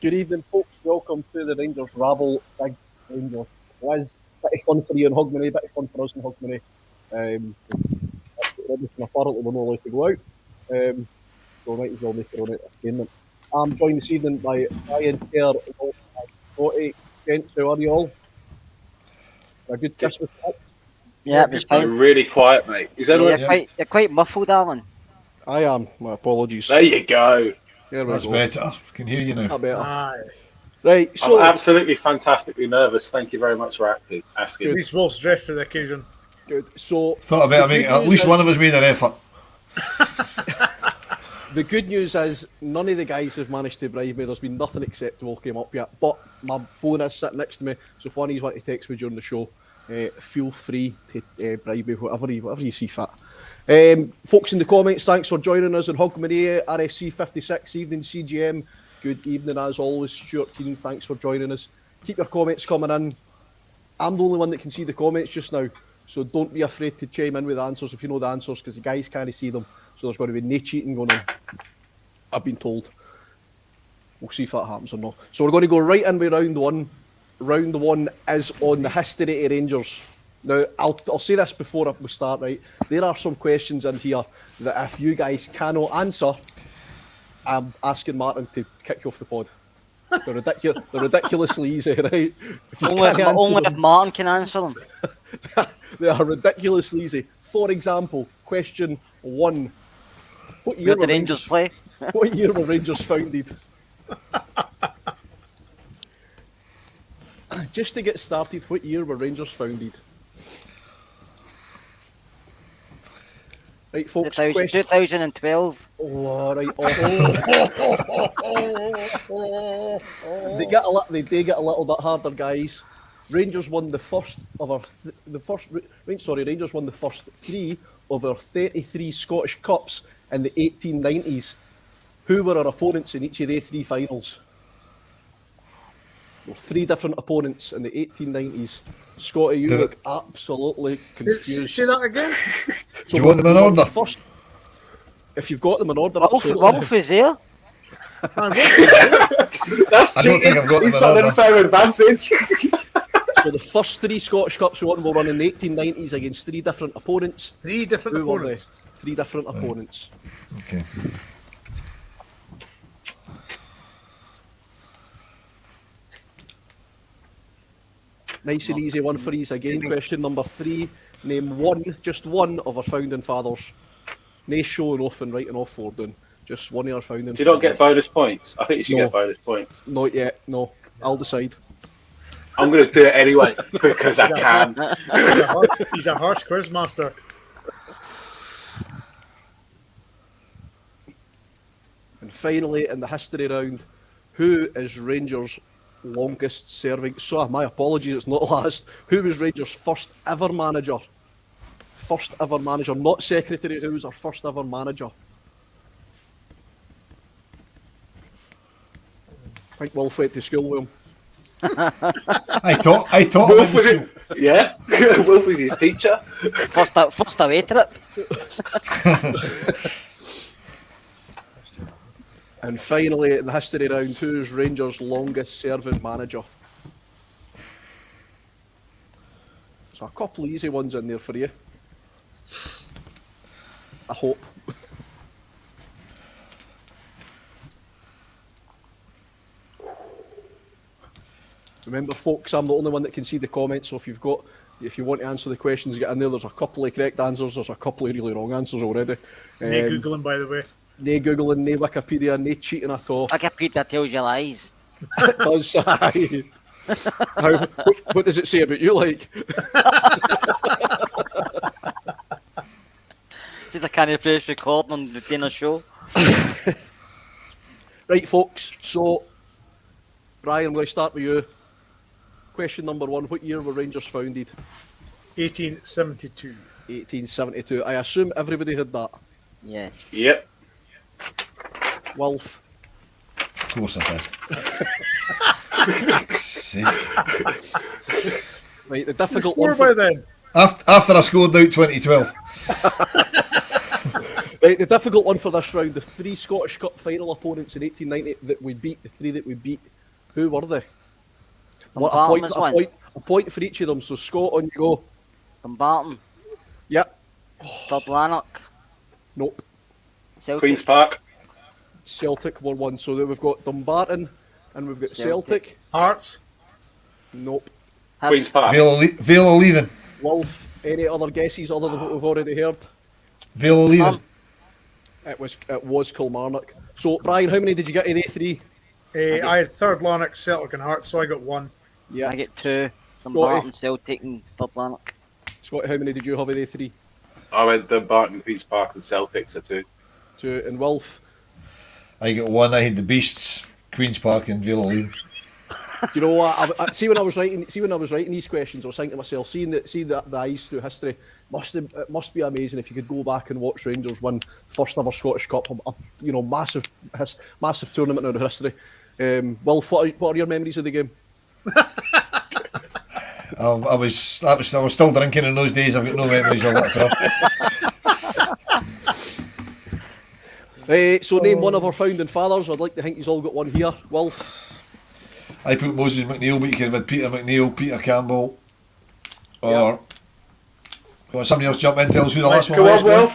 Good evening, folks. Welcome to the Rangers Rabble, big Rangers quiz. Bit of fun for you in Hogmanay, bit of fun for us in Hogmanay. Everything apparently we're not allowed to go out, so might as well make our own entertainment. I'm joined this evening by Ryan, Kerr, Wolf, and Goalie. Gents, how are you all? A good Christmas pack? Yeah, it's fine. Really quiet, mate. Is that You're quite muffled, Alan. I am. My apologies. There you go. There we That's go. better. Can hear you now. That better. Aye. Right, so I'm absolutely fantastically nervous. Thank you very much for asking. At least Wolf's dressed for the occasion. good. So Thought I better the make good at news least is- one of us made an effort. The good news is none of the guys have managed to bribe me. There's been nothing acceptable came up yet. But my phone is sitting next to me, so if one of you want to text me during the show, feel free to bribe me, whatever you see fit. Folks in the comments, thanks for joining us on Hogmanay, RSC 56, evening CGM. Good evening as always, Stuart Keenan, thanks for joining us. Keep your comments coming in. I'm the only one that can see the comments just now, so don't be afraid to chime in with the answers if you know the answers, because the guys can't see them. So there's going to be no cheating going on. I've been told. We'll see if that happens or not. So we're going to go right in with round one. Round one is on the history of Rangers. Now, I'll say this before we start, right? There are some questions in here that if you guys cannot answer, I'm asking Martin to kick you off the pod. They're ridiculously easy, right? If you can't answer Only them, if Martin can answer them. they are ridiculously easy. For example, question 1. What year Where the were Rangers play. What year were Rangers founded? Just to get started, what year were Rangers founded? Right, folks, 2012. Oh, right. They do get a little bit harder, guys. Rangers won the first Rangers won the first 3 of our 33 Scottish Cups in the 1890s. Who were our opponents in each of the 3 finals? There were 3 different opponents in the 1890s. Scotty, you look absolutely confused. Say that again? Do you want them in we won the order? First, if you've got them in order, Wolf absolutely. is there. That's I don't think I've got them He's in got an order. unfair advantage. So the first 3 Scottish Cups we won were won in the 1890s against 3 different opponents. 3 different Who were they? opponents. 3 different opponents. Okay. Nice and easy one for these again. Question number 3. Name just one of our founding fathers. No showing off and writing off for them. Just one of our founding Do you not get fathers. bonus points? I think you should No. get bonus points. Not yet, no. I'll decide. I'm going to do it anyway because I can. He's a harsh quiz master. And finally, in the history round, who is Rangers' longest serving? So, my apologies, it's not last. Who was Rangers' first ever manager? First ever manager, not secretary. Who was our first ever manager? I think Wolf went to school with him. I taught him Wolf in was school. Yeah, Wolf was his teacher. First away trip. And finally, in the history round, who is Rangers' longest serving manager? So a couple of easy ones in there for you. I hope. Remember, folks, I'm the only one that can see the comments, so if you want to answer the questions, get in there. There's a couple of correct answers, there's a couple of really wrong answers already. No Googling, by the way. No Googling, no Wikipedia, no cheating at all. Wikipedia tells you lies. It does, aye. What does it say about you, like? Since I can't press recording on the dinner show. Right, folks, so, Brian, I'm going to start with you. Question number 1, what year were Rangers founded? 1872. 1872. I assume everybody had that. Yeah. Yep. Wolf. Of course I did. Sake. Right, the You difficult swore one by for, then. After I scored out 2012. Right, the difficult one for this round, the 3 Scottish Cup final opponents in 1890 that we beat, the 3 that we beat, who were they? What, Dumbarton was one. a point for each of them, so Scott, on you go. Dumbarton, Yep, Lanark, nope. Celtic. Queen's Park. Celtic were 1, so then we've got Dumbarton, and we've got Celtic. Hearts. Nope. Queen's Park. Vale of Leithen. Wolf, any other guesses other than what we've already heard? Vale of Leithen. It was Kilmarnock. So, Brian, how many did you get of the 3? I had third Lanark, Celtic, and Hearts, so I got 1. Yeah. I get 2. Dumbarton, Celtic, and Lanark. Scott, how many did you have of the 3? I went Dumbarton, Queen's Park, and Celtic, so 2. 2. And Wolf, I got 1. I had the Beasts, Queen's Park, and Vale of Leithen. do you know what? See when I was writing these questions, I was thinking to myself, seeing the eyes through history, it must be amazing if you could go back and watch Rangers win first ever Scottish Cup, massive tournament in our history. Wolf, what are your memories of the game? I was still drinking in those days. I've got no memories of it at all. So name one of our founding fathers. I'd like to think he's all got one here. Wolf. I put Moses McNeil, but you could have had Peter McNeil, Peter Campbell, or well, somebody else jump in and tell us who the last one Come was. on, Will.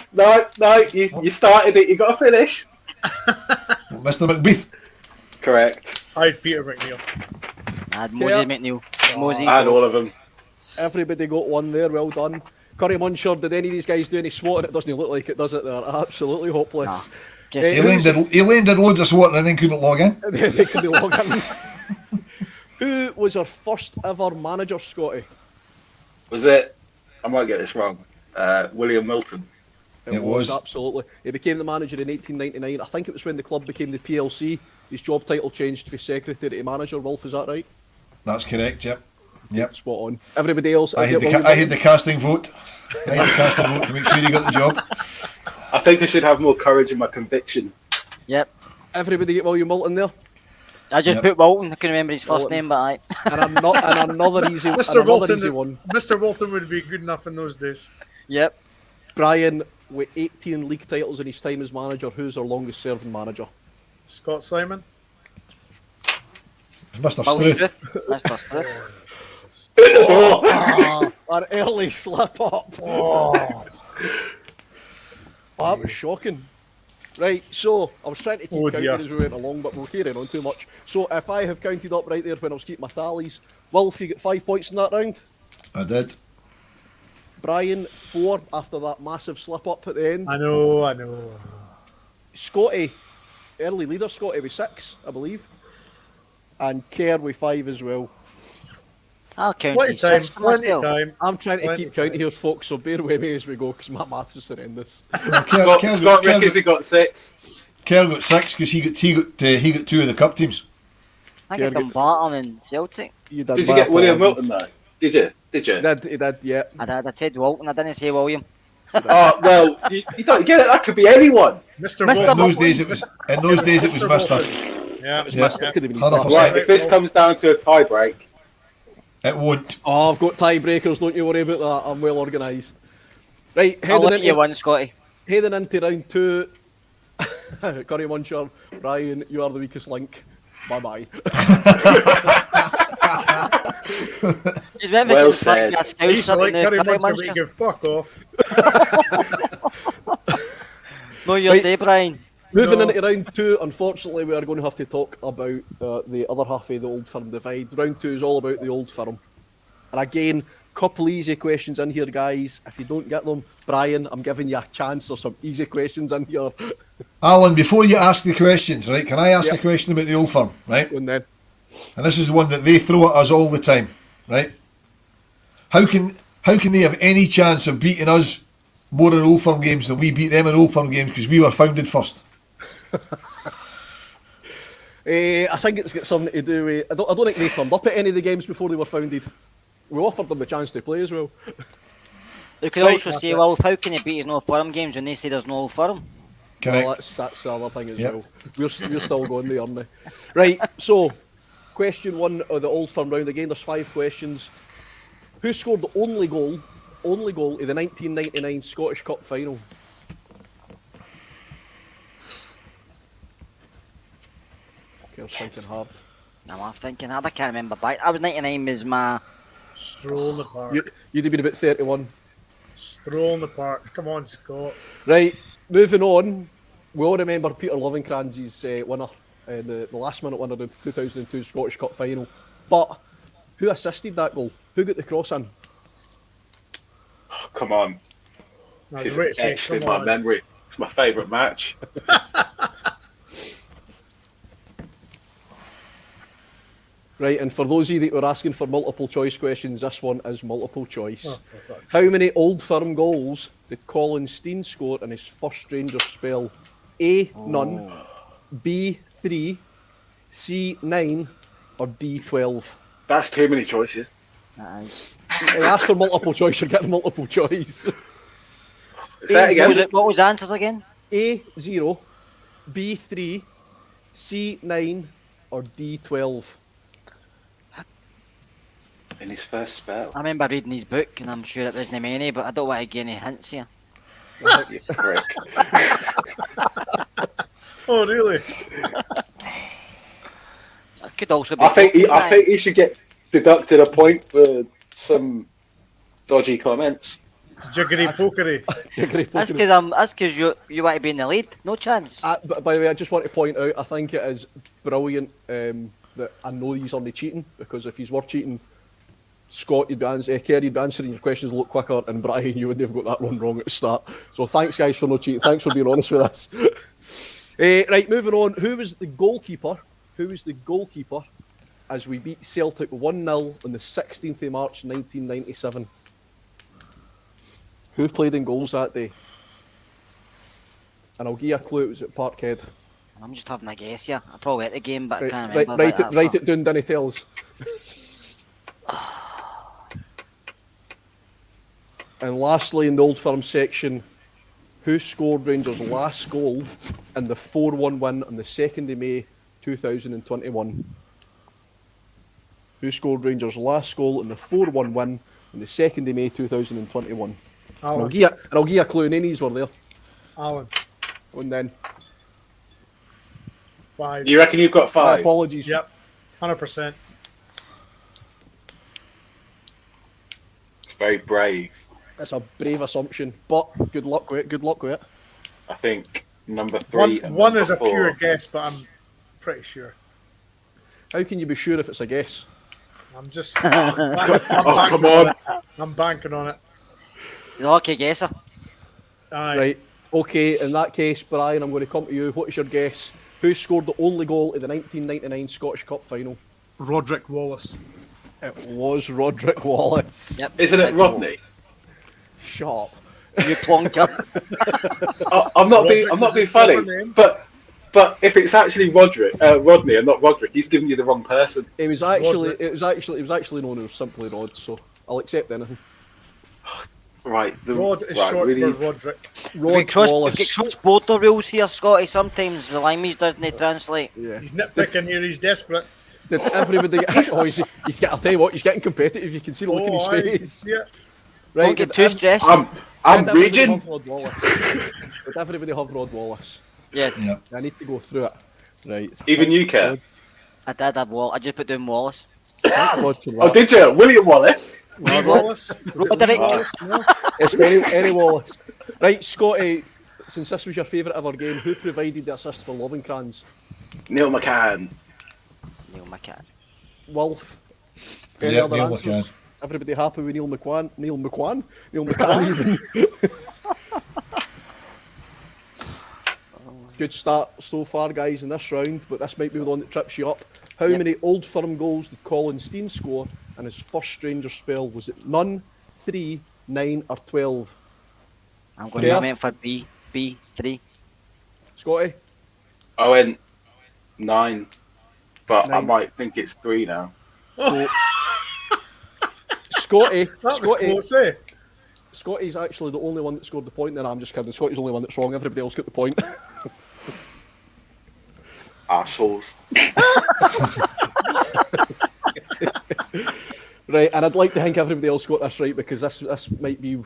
No, you started it. You got to finish. Mr. McBeath. Correct. I had Peter McNeil. I had Mosey McNeil. Mosey. I had all of them. Everybody got one there. Well done. Curry Muncher, did any of these guys do any swatting? It doesn't look like it, does it? They're absolutely hopeless. Nah. Elaine did loads of swatting and then couldn't log in. They couldn't log in. Who was our first ever manager, Scotty? Was it? I might get this wrong. William Milton. It was. Absolutely. He became the manager in 1899. I think it was when the club became the PLC. His job title changed from secretary to manager. Wolf, is that right? That's correct. Yep. Spot on. Everybody else. I had the casting vote. I had the casting vote to make sure he got the job. I think I should have more courage in my conviction. Yep. Everybody get William Moulton there. I just put Walton. I couldn't remember his first name, but I. And another easy one. Mr. Walton would be good enough in those days. Yep. Brian, with 18 league titles in his time as manager, who's our longest serving manager? Scott Simon. Mr. Struth. Mr. Struth. An early slip up. That was shocking. Right, so I was trying to keep counting as we went along, but we're carrying on too much. So if I have counted up right there when I was keeping my tallies, Wolf, you get 5 points in that round. I did. Brian, 4 after that massive slip up at the end. I know. Scotty, early leader Scotty with 6, I believe. And Kerr with 5 as well. I'll count Plenty these. time. I'm trying to keep counting here, folks, so bear with me as we go, because my maths is horrendous. Scott Ricketts got 6. Kerr got 6 because he got 2 of the cup teams. I think Dumbarton and Celtic. Did you get William Milton though? Did you? He did, yeah. I said Walton. I didn't say William. Oh well, you don't get it. That could be anyone. Mr. Mr. Walton. In those days it was Mister. Yeah, It was Mr. Could have been his 100%. brother. Right, if this comes down to a tie break, It won't. Oh, I've got tiebreakers, don't you worry about that. I'm well organised. Right, I'll let you win, Scotty. heading into round 2. Curry Muncher, Brian, you are the weakest link. Bye-bye. Well said. He's like Curry Muncher, but you can fuck off. No, your day, Brian. Moving into round 2, unfortunately, we are going to have to talk about the other half of the Old Firm divide. Round 2 is all about the Old Firm. And again, couple easy questions in here, guys. If you don't get them, Brian, I'm giving you a chance. There's some easy questions in here. Alan, before you ask the questions, right, can I ask a question about the Old Firm, right? And then, And this is the one that they throw at us all the time, right? How can they have any chance of beating us more in Old Firm games than we beat them in Old Firm games because we were founded first? I think it's got something to do with... I don't think they turned up at any of the games before they were founded. We offered them the chance to play as well. You could also say, well, how can you beat his no firm games when they say there's no Old Firm? Correct. Well, that's the other thing as well. We're still going there, aren't we? Right, so, question 1 of the Old Firm round. Again, there's 5 questions. Who scored the only goal in the 1999 Scottish Cup final? Kerr's thinking hard. No, I'm thinking hard. I can't remember back. I was 99 was my... Stroll in the park. You'd have been about 31. Stroll in the park. Come on, Scott. Right, moving on. We all remember Peter Lovenkranz's winner, the last minute winner of the 2002 Scottish Cup final. But who assisted that goal? Who got the cross in? Oh, come on. I was It's ready to say, etched in come my on. memory. It's my favourite match. Right, and for those of you that were asking for multiple choice questions, this one is multiple choice. Oh, for fuck's How sake. many Old Firm goals did Colin Steen score in his first Rangers spell? A, none. B, 3. C, 9. Or D, 12? That's too many choices. That is. I asked for multiple choice, you're getting multiple choice. Say that again. What was the answers again? A, 0. B, 3. C, 9. Or D, 12? In his first spell. I remember reading his book, and I'm sure it wasn't many, but I don't want to give any hints here. You prick. Oh, really? That could also be... I think he should get deducted a point for some dodgy comments. Jiggery pokery. That's because you want to be in the lead. No chance. But by the way, I just want to point out, I think it is brilliant that I know he's only cheating, because if he's were cheating, Scott, you'd be Kerr, you'd be answering your questions a lot quicker, and Brian, you wouldn't have got that one wrong at the start. So thanks, guys, for no cheating. Thanks for being honest with us. Right, moving on. Who was the goalkeeper? As we beat Celtic 1-0 on the 16th of March 1997? Who played in goals that day? And I'll give you a clue, it was at Parkhead. I'm just having a guess here. I probably at the game, but I can't Right, remember. write it down, Danny tells. And lastly, in the Old Firm section, who scored Rangers' last goal in the 4-1 win on the 2nd of May 2021? Who scored Rangers' last goal in the 4-1 win on the 2nd of May 2021? And I'll give you a clue, none of these were there. Alan. And then, 5. You reckon you've got 5? apologies. Yep. 100%. It's very brave. That's a brave assumption, but good luck with it. I think number 3. One is a four. pure guess, but I'm pretty sure. How can you be sure if it's a guess? I'm just. Oh, come on. I'm banking on it. You're a lucky guesser. Aye. Right, okay, in that case, Brian, I'm going to come to you. What is your guess? Who scored the only goal in the 1999 Scottish Cup final? Roderick Wallace. It was Roderick Wallace. Yep. Isn't it Rodney? Shut up. You plonker. I'm not Roderick being was his funny, proper name. but if it's actually Rodney and not Roderick, he's giving you the wrong person. It was actually known as simply Rod, so I'll accept anything. Right. Rod is right, short really, for Roderick. Rod If Wallace. you cross border rules here, Scotty, sometimes the language doesn't translate. Yeah. He's nitpicking here, he's desperate. Did everybody get? Oh, he's I'll tell you what, he's getting competitive. You can see the look in his aye. face. Yeah. Right. Don't get too stressed. I'm did everybody raging. have Rod Wallace? Did everybody have Rod Wallace? Yes. Yeah. I need to go through it. Right. Even you care. I did have Wallace. I just put down Wallace. Thank God for Oh, that. did you? William Wallace? Lee Wallace. Is it Lee Roderick. Wallace? No. It's any Wallace. Right, Scotty, since this was your favourite ever game, who provided the assist for Lovenkranz? Neil McCann. Neil McCann. Wolf? Any Yeah, other Neil answers? McCann. Everybody happy with Neil McCann even. Good start so far, guys, in this round, but this might be the one that trips you up. How many Old Firm goals did Colin Steen score in his first Rangers spell? Was it none, 3, 9 or 12? I'm going Yeah. to went for B, 3. Scotty? I went 9, but I 9. might think it's 3 now. So, Scotty, That was close, eh? Scotty's actually the only one that scored the point. Then I'm just kidding. Scotty's the only one that's wrong. Everybody else got the point. Arseholes. Right, and I'd like to think everybody else got this right, because this might be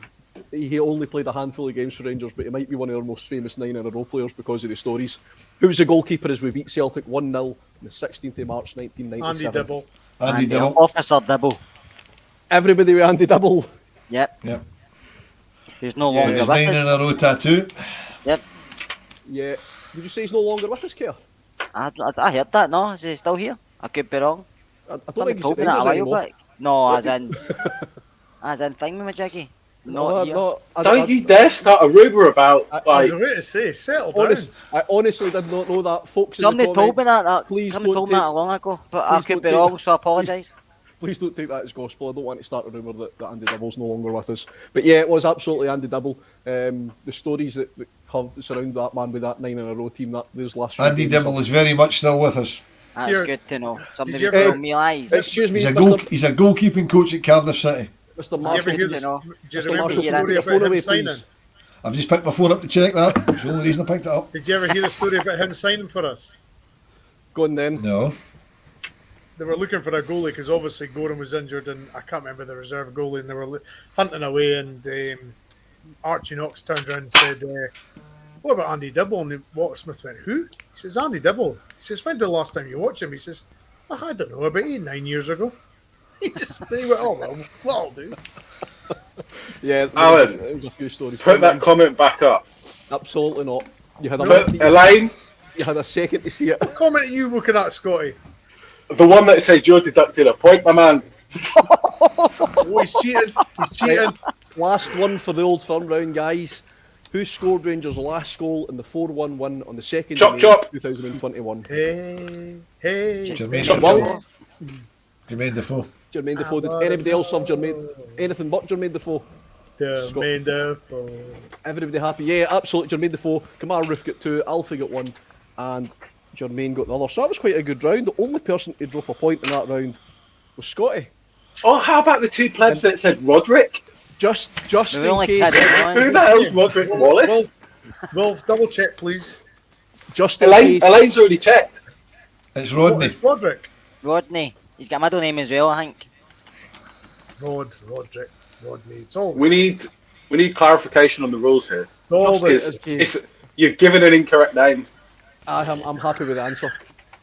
he only played a handful of games for Rangers, but he might be one of our most famous 9-in-a-row players because of the stories. Who was the goalkeeper as we beat Celtic 1-0 on the 16th of March 1997? Andy Dibble. Andy Dibble. Officer Dibble. Everybody with Andy Dibble. Yep. Yep. Who's no With longer his with 9-in-a-row tattoo. Yep. Yeah. Did you say he's no longer with us, Kerr? I heard that, no? Is he still here? I could be wrong. I don't Somebody think he's told at me that a Rangers while anymore. back. No, as in thing with Jiggy. Not here. Don't you dare start a rumour about, I like, was about to say, settle down. I honestly did not know that. Folks in Somebody the told me comments, that. please Somebody don't told me take- that long ago, but I please could don't be take- wrong, so I apologise. Please don't take that as gospel. I don't want to start a rumour that Andy Dibble's no longer with us. But yeah, it was absolutely Andy Dibble. The stories that surround that man with that 9-in-a-row team, those last few Andy games Dibble is very much still with us. That's Here, good to know. Somebody you was ever- telling me lies. Excuse me, He's a Mr. goalkeeping coach at Cardiff City. Mr. Did you ever Marshall. hear Mr. this? know. Do you Mr. remember Marshall, the can you story put your about phone him away, signing? please? I've just picked my phone up to check that. It's the only reason I picked it up. Did you ever hear the story about him signing for us? Go on then. No. They were looking for a goalie because obviously Gorham was injured and I can't remember the reserve goalie, and they were hunting away, and Archie Knox turned around and said, what about Andy Dibble? And Walter Smith went, who? He says, Andy Dibble. He says, when did the last time you watched him? He says, I don't know, about 8, 9 years ago. He went, oh well, that'll do. Yeah, Alan, there was a few stories. put that comment back up. Absolutely not. You had Put, a, Elaine, you had a second to see it. What comment are you looking at, Scotty? the one that said you're deducted a point, my man. Oh, he's cheating. He's cheating. Last one for the Old Firm round, guys. Who scored Rangers' last goal in the 4-1 win on the 2nd Chop, of May chop. 2021? Hey. Jermaine Chop, Defoe. chop. Jermaine Defoe. Jermaine Defoe. Did anybody else have anything but Jermaine Defoe? Jermaine Defoe. Everybody happy? Yeah, absolutely. Jermaine Defoe. Kamara Roof got 2, Alfie got 1, and Jermaine got the other. So that was quite a good round. The only person to drop a point in that round was Scotty. Oh, how about the two plebs that said Roderick? Just They in only case. kidding, Who the hell's Roderick Wallace? Wolf, double check, please. Just in Elaine, case. Elaine's already checked. It's Oh, Rodney. it's Roderick. Rodney. He's got a middle name as well, I think. Roderick. Rodney. It's all. We need clarification on the rules here. It's all Just this. You've given an incorrect name. I'm happy with the answer.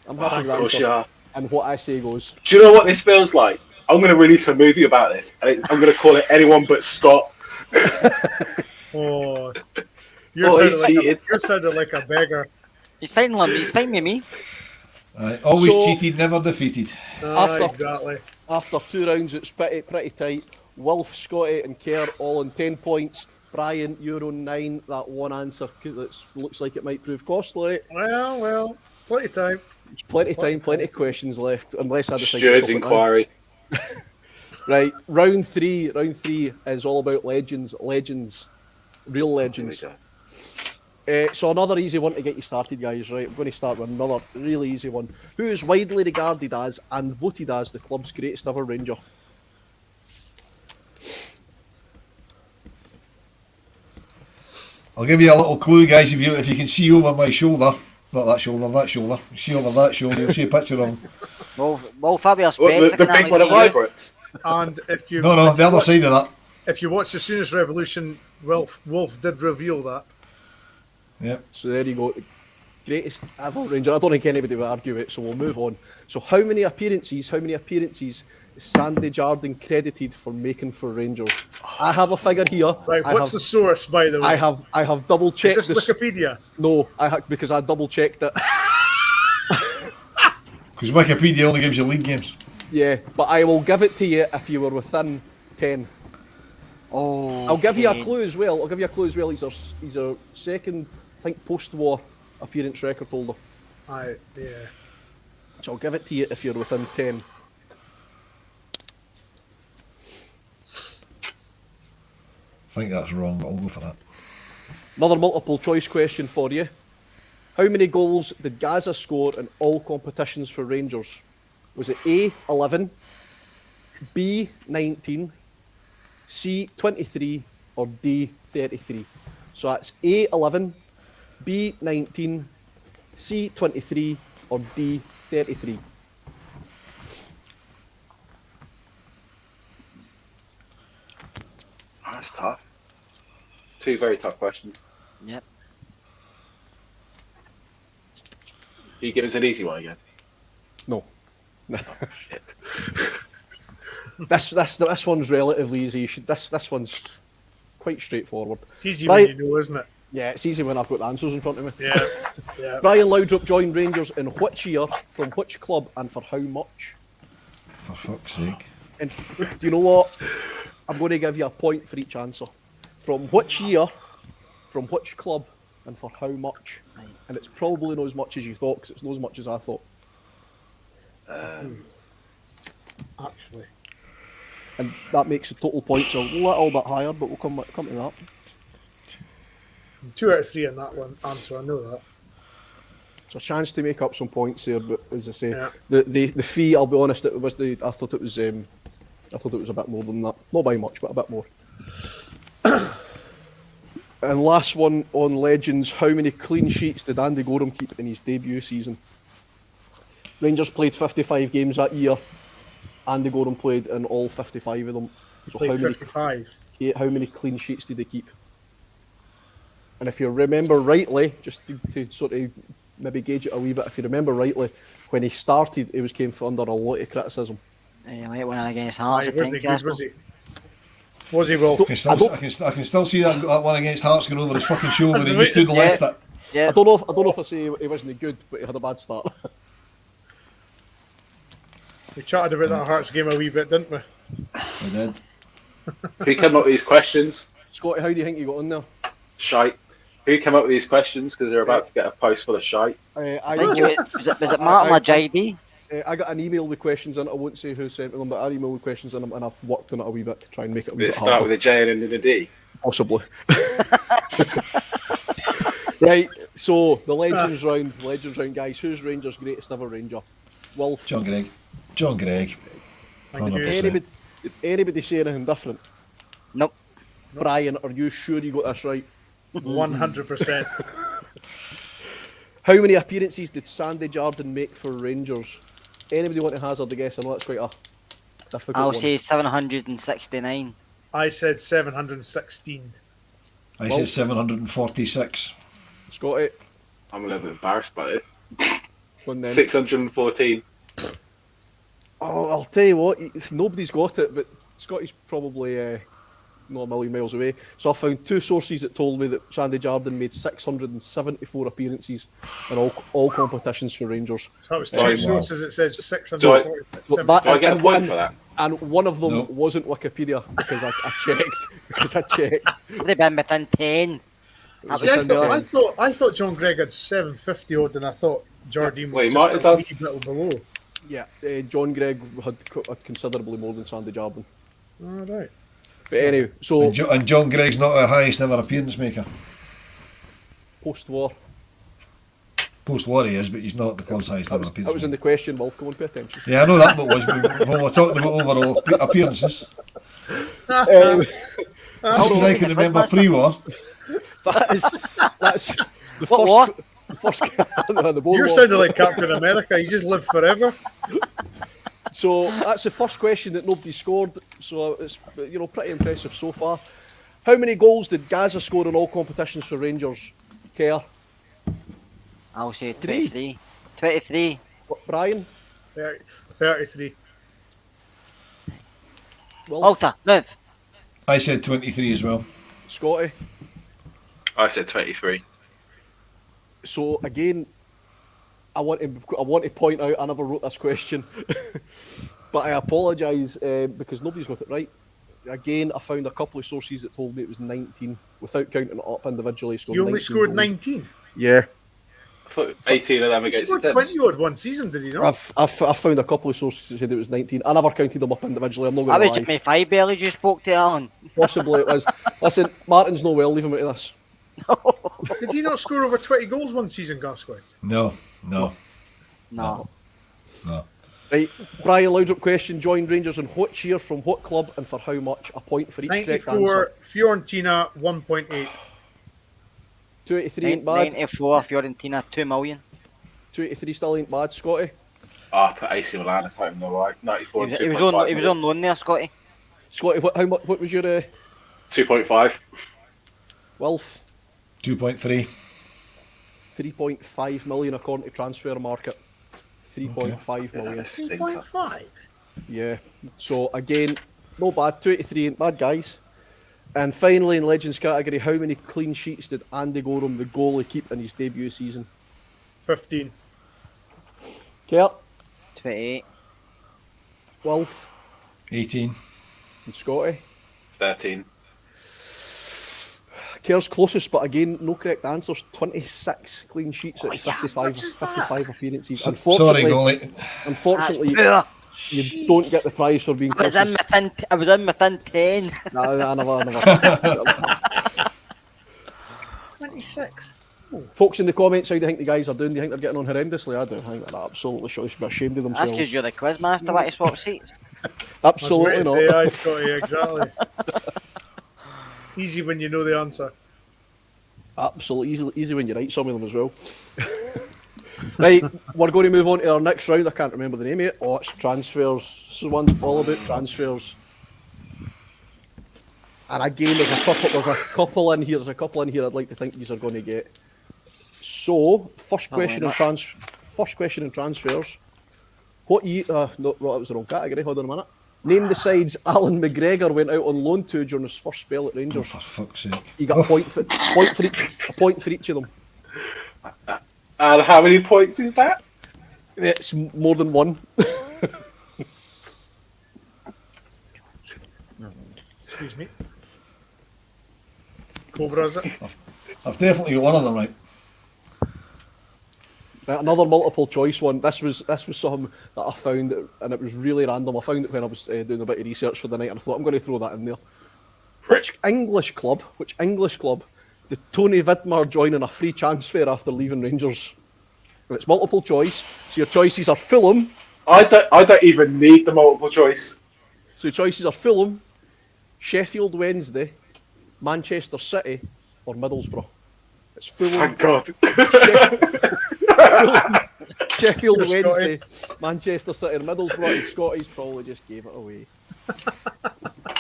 I'm happy with the Of course answer. you are. And what I say goes. Do you know what this feels like? I'm going to release a movie about this, and I'm going to call it Anyone But Scott. Oh, he's sounding like a beggar. He's fighting with me. He's fighting with me. Right. Always So- cheated, never defeated. Exactly. After 2 rounds, it's pretty tight. Wolf, Scotty, and Kerr all on 10 points. Brian, you're on 9. That one answer that looks like it might prove costly. Well, plenty of time. There's plenty of time, plenty of questions left, unless I decide to Steward's stop it now. inquiry. Right, round three is all about legends, real legends. So another easy one to get you started, guys, right? I'm going to start with another really easy one. Who is widely regarded as and voted as the club's greatest ever Ranger? I'll give you a little clue, guys. If you can see over my shoulder, not that shoulder, that shoulder. See over that shoulder, you'll see a picture of him. Well, Fabius What, the big one of Ibrox? And if you No, the other side of that. if you watch the Soonest Revolution, Wolf did reveal that. Yep. So there you go. The greatest ever Ranger. I don't think anybody will argue it, so we'll move on. So how many appearances is Sandy Jardine credited for making for Rangers? I have a figure here. Right, what's the source, by the way? I have double Is checked this this. Wikipedia? No, because I double checked it. Because Wikipedia only gives you league games. Yeah, but I will give it to you if you were within 10. Oh. I'll give you a okay. clue as well. He's our second, I think, post-war appearance record holder. Yeah. So I'll give it to you if you're within 10. I think that's wrong, but I'll go for that. Another multiple choice question for you. How many goals did Gaza score in all competitions for Rangers? Was it A, 11, B, 19, C, 23, or D, 33? So that's A, 11, B, 19, C, 23, or D, 33. That's tough. Two very tough questions. Yep. Can you give us an easy one again? No. Shit. This one's relatively easy. This one's quite straightforward. It's easy Right. when you know, isn't it? Yeah, it's easy when I've got the answers in front of me. Yeah. Yeah. Brian Laudrup joined Rangers in which year, from which club, and for how much? For fuck's sake. And do you know what? I'm going to give you a point for each answer. From which year, from which club, and for how much? And it's probably not as much as you thought, because it's not as much as I thought. Actually. And that makes the total points a little bit higher, but we'll come to that. 2 out of 3 on that one answer, I know that. It's a chance to make up some points here, but as I say, Yeah. the fee, I'll be honest, I thought it was a bit more than that. Not by much, but a bit more. And last one on Legends, how many clean sheets did Andy Gorham keep in his debut season? Rangers played 55 games that year. Andy Gorham played in all 55 of them. So Played 55. how many clean sheets did he keep? And if you remember rightly, just to sort of maybe gauge it a wee bit, if you remember rightly, when he started, he came under a lot of criticism. He might win against Hearts. Aye, I wasn't he think, good, was he? Was he, Will? I can still see that one against Hearts going over his fucking shoulder. He just stood Yeah. left it. Yeah. I don't know if I say he wasn't good, but he had a bad start. We chatted about that Hearts game a wee bit, didn't we? I did. Who came up with these questions? Scotty, how do you think you got on there? Shite. Who came up with these questions? Because they're about to get a post full of shite. I think was it Martin or JD? I got an email with questions in it. I won't say who sent them, but I emailed with questions in them, and I've worked on it a wee bit to try and make it a wee Did it bit start harder. with a J and end in a D? Possibly. Right, so the Legends round, guys. Who's Rangers' greatest ever Ranger? Wolf. John Gregg. 100%. Did anybody say anything different? Nope. Brian, are you sure you got this right? 100%. How many appearances did Sandy Jardine make for Rangers? Anybody want to hazard a guess? I know that's quite a difficult I'll one. say 769. I said 716. I said 746. Scotty, I'm a little bit embarrassed by this. one then. 614. Oh, I'll tell you what, nobody's got it, but Scotty's probably not a million miles away. So I found two sources that told me that Sandy Jardine made 674 appearances in all competitions for Rangers. So that was Oh, two wow. sources that said So 646. that- Do I get a point for that? And one of them No. wasn't Wikipedia because I checked. Would have been within 10. That See, was I thought John Gregg had 750 odd, and I thought Jardine was Well, he just might have a done. wee bit below. Yeah, John Gregg had considerably more than Sandy Jardine. All right. But anyway, so And John Gregg's not our highest ever appearance maker. post-war. Post-war he is, but he's not the club's highest ever That appearance was in the maker. question, Wolf. Come on, pay attention. Yeah, I know that bit was, but when we're talking about overall appearances, as soon as I can remember pre-war, That's the What war? first the Boer You're War. sounding like Captain America. You just live forever. So that's the first question that nobody scored. So it's pretty impressive so far. How many goals did Gaza score in all competitions for Rangers? Care? I'll say Three. 23. 23. What, Brian? 33. Wolf? Walter, move. I said 23 as well. Scotty? I said 23. So again, I want to point out I never wrote this question, but I apologise because nobody's got it right. Again, I found a couple of sources that told me it was 19 without counting it up individually. He only scored goals. 19. Yeah, I thought 18 of them He against the scored Dibs. 20 odd one season, did he not? I found a couple of sources that said it was 19. I never counted them up individually. I'm not That going to was lie. my 5 bellies you spoke to, Alan. Possibly it was. Listen, Martin's no well. Leave him out of this. Did he not score over 20 goals one season, Gascoigne? No. No. Right, Brian Laudrup question. Joined Rangers in what year, from what club, and for how much? A point for each correct 94, answer. Fiorentina, 1.8. 283 ain't bad. 94, Fiorentina, 2 million. 283 still ain't bad. Scotty? I put AC Milan, I can't even know why. 94 and He was 2.5. on loan there, Scotty. Scotty, what was your... 2.5. Wilf, 2.3. 3.5 million according to Transfer Market. 3.5 million. 3.5. Yeah. So again, no bad. 283 ain't bad, guys. And finally, in Legends category, how many clean sheets did Andy Gorham, the goalie, keep in his debut season? 15. Kurt, 28. Wilf, 18. and Scotty. 13. Kerr's closest, but again, no correct answers. 26 clean sheets out of yeah. 55, Much as that? 55 appearances. Sorry, Unfortunately, goalie. you don't get the prize for being I was in within 10. Nah, never. 26. Folks in the comments, how do you think the guys are doing? Do you think they're getting on horrendously? I do. I think they're absolutely should be ashamed of That's because themselves. you're the quiz master, what you swap seats. Absolutely Say, not. aye, Scotty, exactly. Easy when you know the answer. Absolutely easy when you write some of them as well. Right, we're going to move on to our next round. I can't remember the name of it. Oh, it's transfers. This is one all about transfers. And again, there's a couple in here. There's a couple in here I'd like to think these are going to get. So, first question in transfers. What year? No, that was the wrong category. Hold on a minute. Name the sides Alan McGregor went out on loan to during his first spell at Oh, Rangers. for fuck's sake. You got a point for each of them. And how many points is that? It's more than one. Excuse me. Cobra, is it? I've definitely got one of them right. Right, another multiple choice one. This was something that I found, and it was really random. I found it when I was doing a bit of research for the night, and I thought I'm going to throw that in there. Which English club did Tony Vidmar join in a free transfer after leaving Rangers? And it's multiple choice. So your choices are Fulham. I don't even need the multiple choice. So your choices are Fulham, Sheffield Wednesday, Manchester City, or Middlesbrough. It's Fulham. Thank God. Sheffield Scotty. Wednesday, Manchester City, or Middlesbrough, and Scotty's probably just gave it away.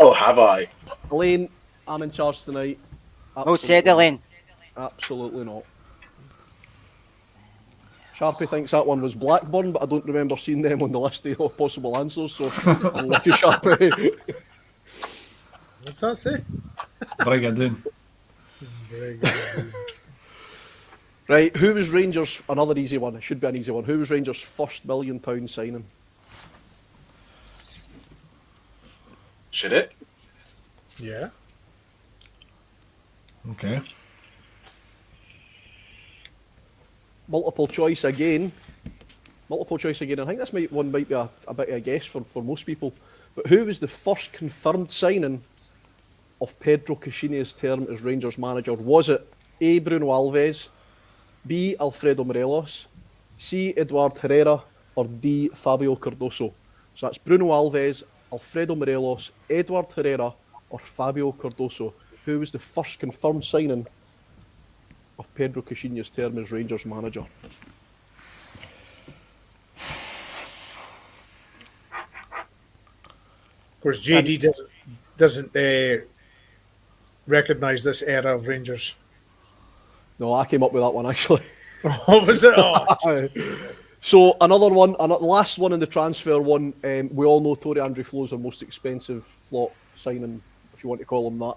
Oh, have I? Elaine, I'm in charge tonight. Well said, Elaine. Absolutely not. Sharpie thinks that one was Blackburn, but I don't remember seeing them on the list of possible answers, so lucky Sharpie. What's that say? Brigadoon. Very good. Right, who was Rangers? Another easy one. It should be an easy one. Who was Rangers' first £1 million signing? Should it? Yeah. Okay. Multiple choice again. I think this might be a bit of a guess for most people. But who was the first confirmed signing of Pedro Caixinha's term as Rangers manager? Was it A. Bruno Alves, B. Alfredo Morelos, C. Eduardo Herrera, or D. Fabio Cardoso? So that's Bruno Alves, Alfredo Morelos, Eduardo Herrera, or Fabio Cardoso. Who was the first confirmed signing of Pedro Caixinha's term as Rangers manager? Of course, JD doesn't recognise this era of Rangers. No, I came up with that one actually. What was it? Oh, So another one, last one in the transfer one. We all know Torrey Andrew Flo's our most expensive flop signing, if you want to call him that,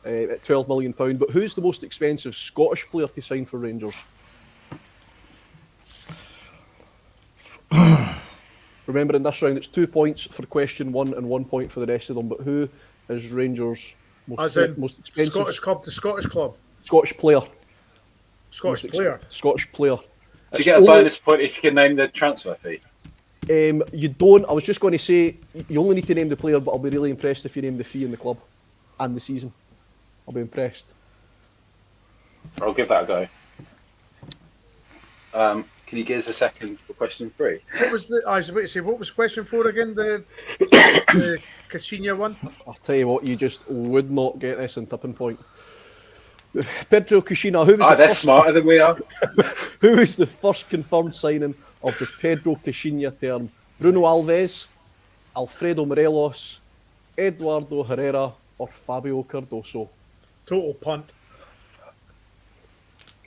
at £12 million. But who's the most expensive Scottish player to sign for Rangers? Remember, in this round, it's 2 points for question one and 1 point for the rest of them. But who is Rangers' most expensive Scottish club, the Scottish club, Scottish player? Scottish player. Scottish player. Do you get a bonus point if you can name the transfer fee? You don't. I was just going to say you only need to name the player, but I'll be really impressed if you name the fee in the club and the season. I'll be impressed. I'll give that a go. Can you give us a second for question 3? What was the? I was about to say, what was question 4 again? The Caixinha one. I'll tell you what, you just would not get this in tipping point. Pedro Caixinha, who was They're smarter than we are. who was the first confirmed signing of the Pedro Caixinha term? Bruno Alves, Alfredo Morelos, Eduardo Herrera, or Fabio Cardoso? Total punt.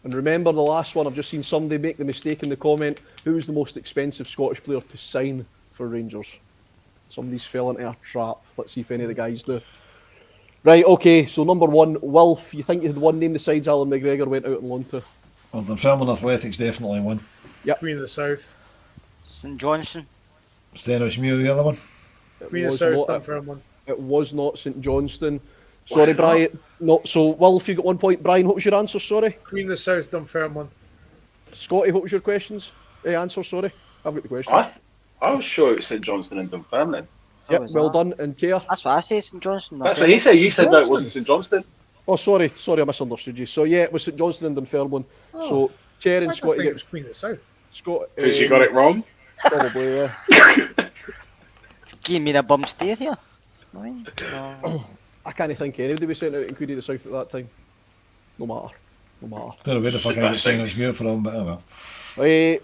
And remember the last one, I've just seen somebody make the mistake in the comment. Who's the most expensive Scottish player to sign for Rangers? Somebody's fell into a trap. Let's see if any of the guys do. Right, okay, so number one, Wilf. You think you had one name besides Alan McGregor went out on loan to? Well, Dunfermline Athletics definitely won. Queen of the South. St Johnstone. Stenhousemuir, the other one. Queen of the South, Dunfermline. It was not St Johnston. Sorry, Brian. No, so Wilf, you got 1 point. Brian, what was your answer? Sorry. Queen of the South, Dunfermline. Scotty, what was your questions? Answer, sorry. I've got the question. I was sure it was St Johnston and Dunfermline. Yep, was well that? done. And Care? That's what I say, St Johnstone. That's what he said. You said no, it wasn't St Johnston. Oh, sorry, I misunderstood you. So yeah, it was St Johnston and Dunfermline. So Care and I Scotty think it get was Queen of the South. Scott. Because you got it wrong. Probably, yeah. Give me the bum steer here. No. I can't think anybody was sent out in Queen of the South at that time. No matter. Don't know where the fuck I got Stenhousemuir from, but oh well.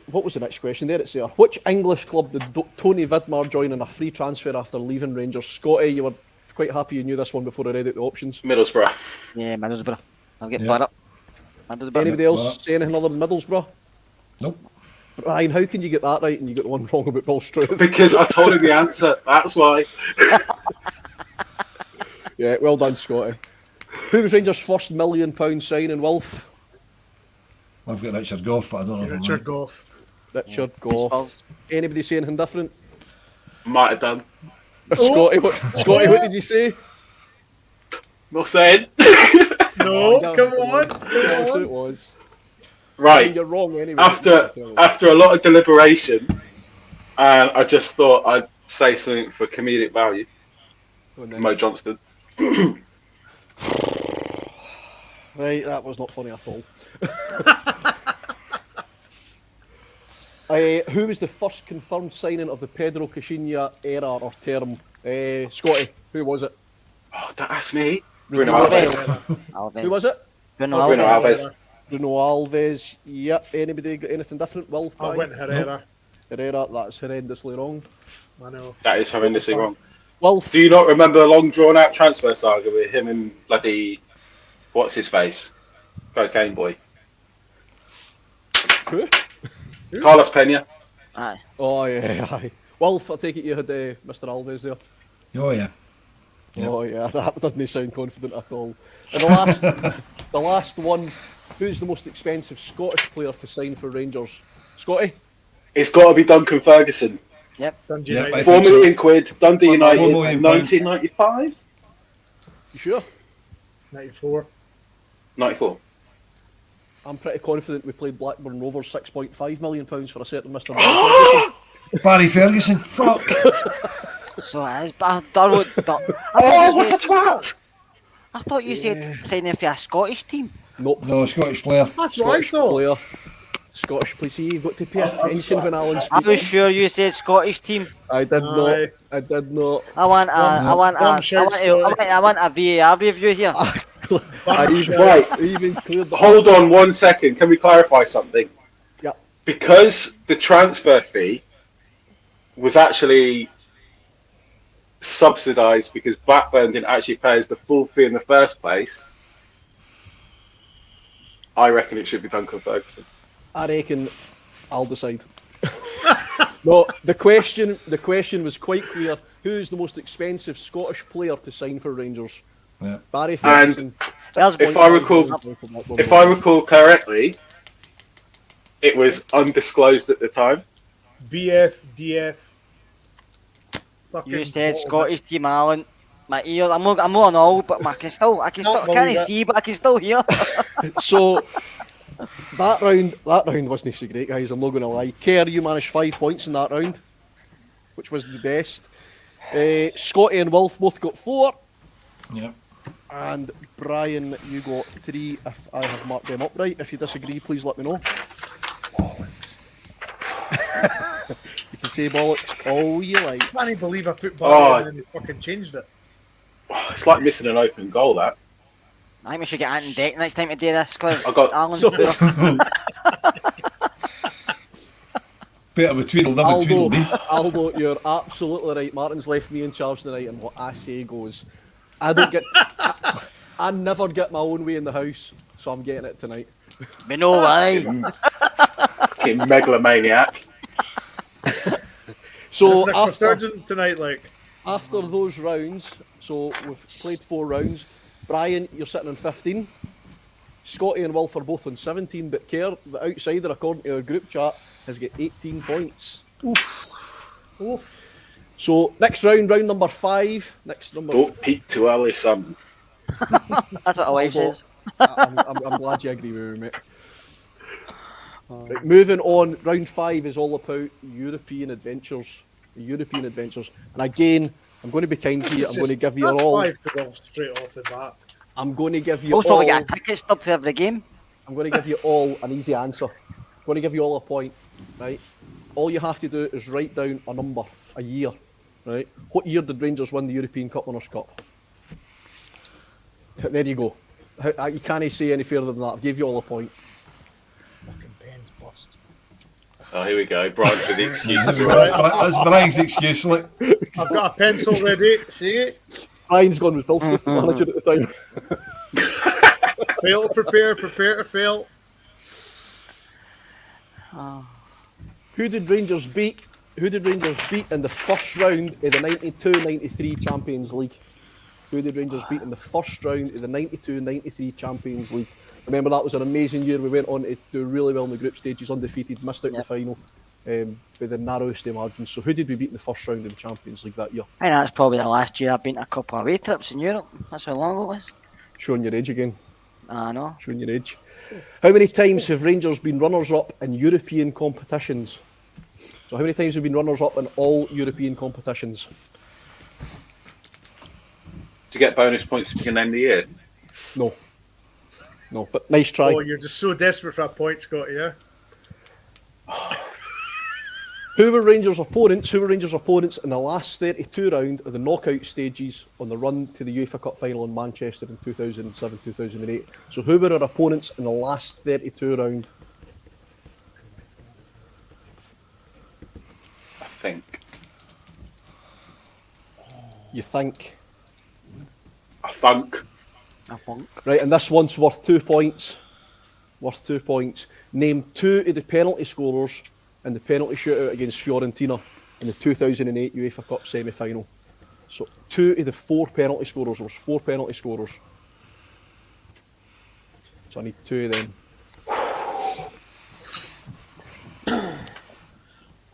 What was the next question? There it's there. Which English club did Tony Vidmar join on a free transfer after leaving Rangers? Scotty, you were quite happy you knew this one before I read out the options. Middlesbrough. Yeah, Middlesbrough. I'll get Yeah. far up. Middlesbrough. Anybody else say anything other than Middlesbrough? Nope. Ryan, how can you get that right and you got the one wrong about Paul Stroud? Because I told him the answer. That's why. Yeah, well done, Scotty. Who was Rangers' first £1 million signing, Wilf? I've got Richard Goff, but I don't know if I'm Richard right. Goff. Richard Goff. Anybody say anything different? Might have done. Scotty, what did you say? Not saying. No, come on. That's who it was. Right. You're wrong anyway. After a lot of deliberation, and I just thought I'd say something for comedic value. Mo Johnston. Right, that was not funny at all. Who was the first confirmed signing of the Pedro Caixinha era or term? Scotty, who was it? Oh, don't ask me. Bruno Bruno Alves. Alves. Who was it? Bruno Bruno Alves. Alves. Bruno Alves. Yep. Anybody got anything different? Will? I went Herrera. Herrera, that's horrendously wrong. I know. That is horrendously wrong. Will? Do you not remember the long drawn out transfer saga with him and bloody what's his face? Cocaine boy. Who? Carlos Pena. Aye. Oh, yeah, aye. Wilf, I take it you had Mr. Alves there. Oh yeah. Yep. Oh, yeah, that doesn't sound confident at all. And the last one, who's the most expensive Scottish player to sign for Rangers? Scotty? It's got to be Duncan Ferguson. Dundee Yep, United. I 4 think so. million quid. Dundee United. 4 million pounds. 1995. You sure? 94. 94. I'm pretty confident we played Blackburn Rovers £6.5 million for a certain Mr. Ferguson. Barry Ferguson. Fuck. So it is, but I wrote. Oh, what a twat! I thought you said signing for a Scottish team. Nope. No, Scottish player. That's what I Scottish thought. player. Scottish player. See, you've got to pay attention when Alan I was speaks. sure you said Scottish team. I did not. Aye. I did not. I want a VAR review here. I even, Right. even cleared the Hold on 1 second. Can we clarify something? Yeah. Because the transfer fee was actually subsidised because Blackburn didn't actually pay us the full fee in the first place, I reckon it should be Duncan Ferguson. I reckon I'll decide. No, the question was quite clear. Who's the most expensive Scottish player to sign for Rangers? Yeah. Barry Ferguson. There's If I recall correctly, it was undisclosed at the time. BF, DF. You said Scottish team, Alan. My ear, I'm not on all, but I can't believe it. see, but I can still hear. So that round wasn't so great, guys. I'm not going to lie. Kerr, you managed 5 points in that round, which was the best. Scotty and Wilf both got 4, Yeah. and Brian, you got 3. If I have marked them up right. If you disagree, please let me know. You can say bollocks all you like. I can't believe I put Barry Oh. in and they fucking changed it. It's like missing an open goal, that. I think we should get Ant and Deck next time to do this, because I got- Alan's So- poor. Better with Tweedledum and Tweedledee. Aldo, you're absolutely right. Martin's left me in charge tonight, and what I say goes. I don't get. I never get my own way in the house, so I'm getting it tonight. Me know why. Fucking megalomaniac. So Nick after, Sturgeon tonight, like. after those rounds, so we've played 4 rounds. Brian, you're sitting on 15. Scotty and Wilf are both on 17, but Kerr, the outsider, according to our group chat, has got 18 points. Oof. So next round, round number 5. Next number. Don't peak too early, son. That's what a wife says. I'm glad you agree with me, mate. Right, moving on, round 5 is all about European adventures. European adventures. And again, I'm going to be kind to you. I'm going to give you That's all. 5-12 straight off the bat. I'm going to give you Also, all. we get a ticket stub for every game. I'm going to give you all an easy answer. I'm going to give you all a point, right? All you have to do is write down a number, a year, right? What year did Rangers win the European Cup Winners' Cup? There you go. You can't say any further than that. I've gave you all a point. Fucking pen's bust. Oh, here we go. Brian for the excuses. That's Brian's excuse. Like, I've got a pencil ready. See it? Brian's gone with Bill Swift manager at the time. Fail to prepare to fail. Who did Rangers beat? Who did Rangers beat in the first round of the 92-93 Champions League? Who did Rangers beat in the first round of the 92-93 Champions League? Remember, that was an amazing year. We went on to do really well in the group stages, undefeated, missed out in the final with the narrowest of margins. So who did we beat in the first round of the Champions League that year? I think that's probably the last year I've been to a couple of away trips in Europe. That's how long it was. Showing your age again. I know. Showing your age. How many times have Rangers been runners-up in European competitions? So how many times have we been runners-up in all European competitions? To get bonus points if you can end the year. No. No, but nice try. Oh, you're just so desperate for a point, Scott, yeah? Who were Rangers' opponents? Who were Rangers' opponents in the last 32 round of the knockout stages on the run to the UEFA Cup final in Manchester in 2007-2008? So who were our opponents in the last 32 round? I think. You think? I think. I think. Right, and this one's worth 2 points. Worth 2 points. Name 2 of the penalty scorers in the penalty shootout against Fiorentina in the 2008 UEFA Cup semi-final. So 2 of the 4 penalty scorers. There was 4 penalty scorers. So I need 2 of them.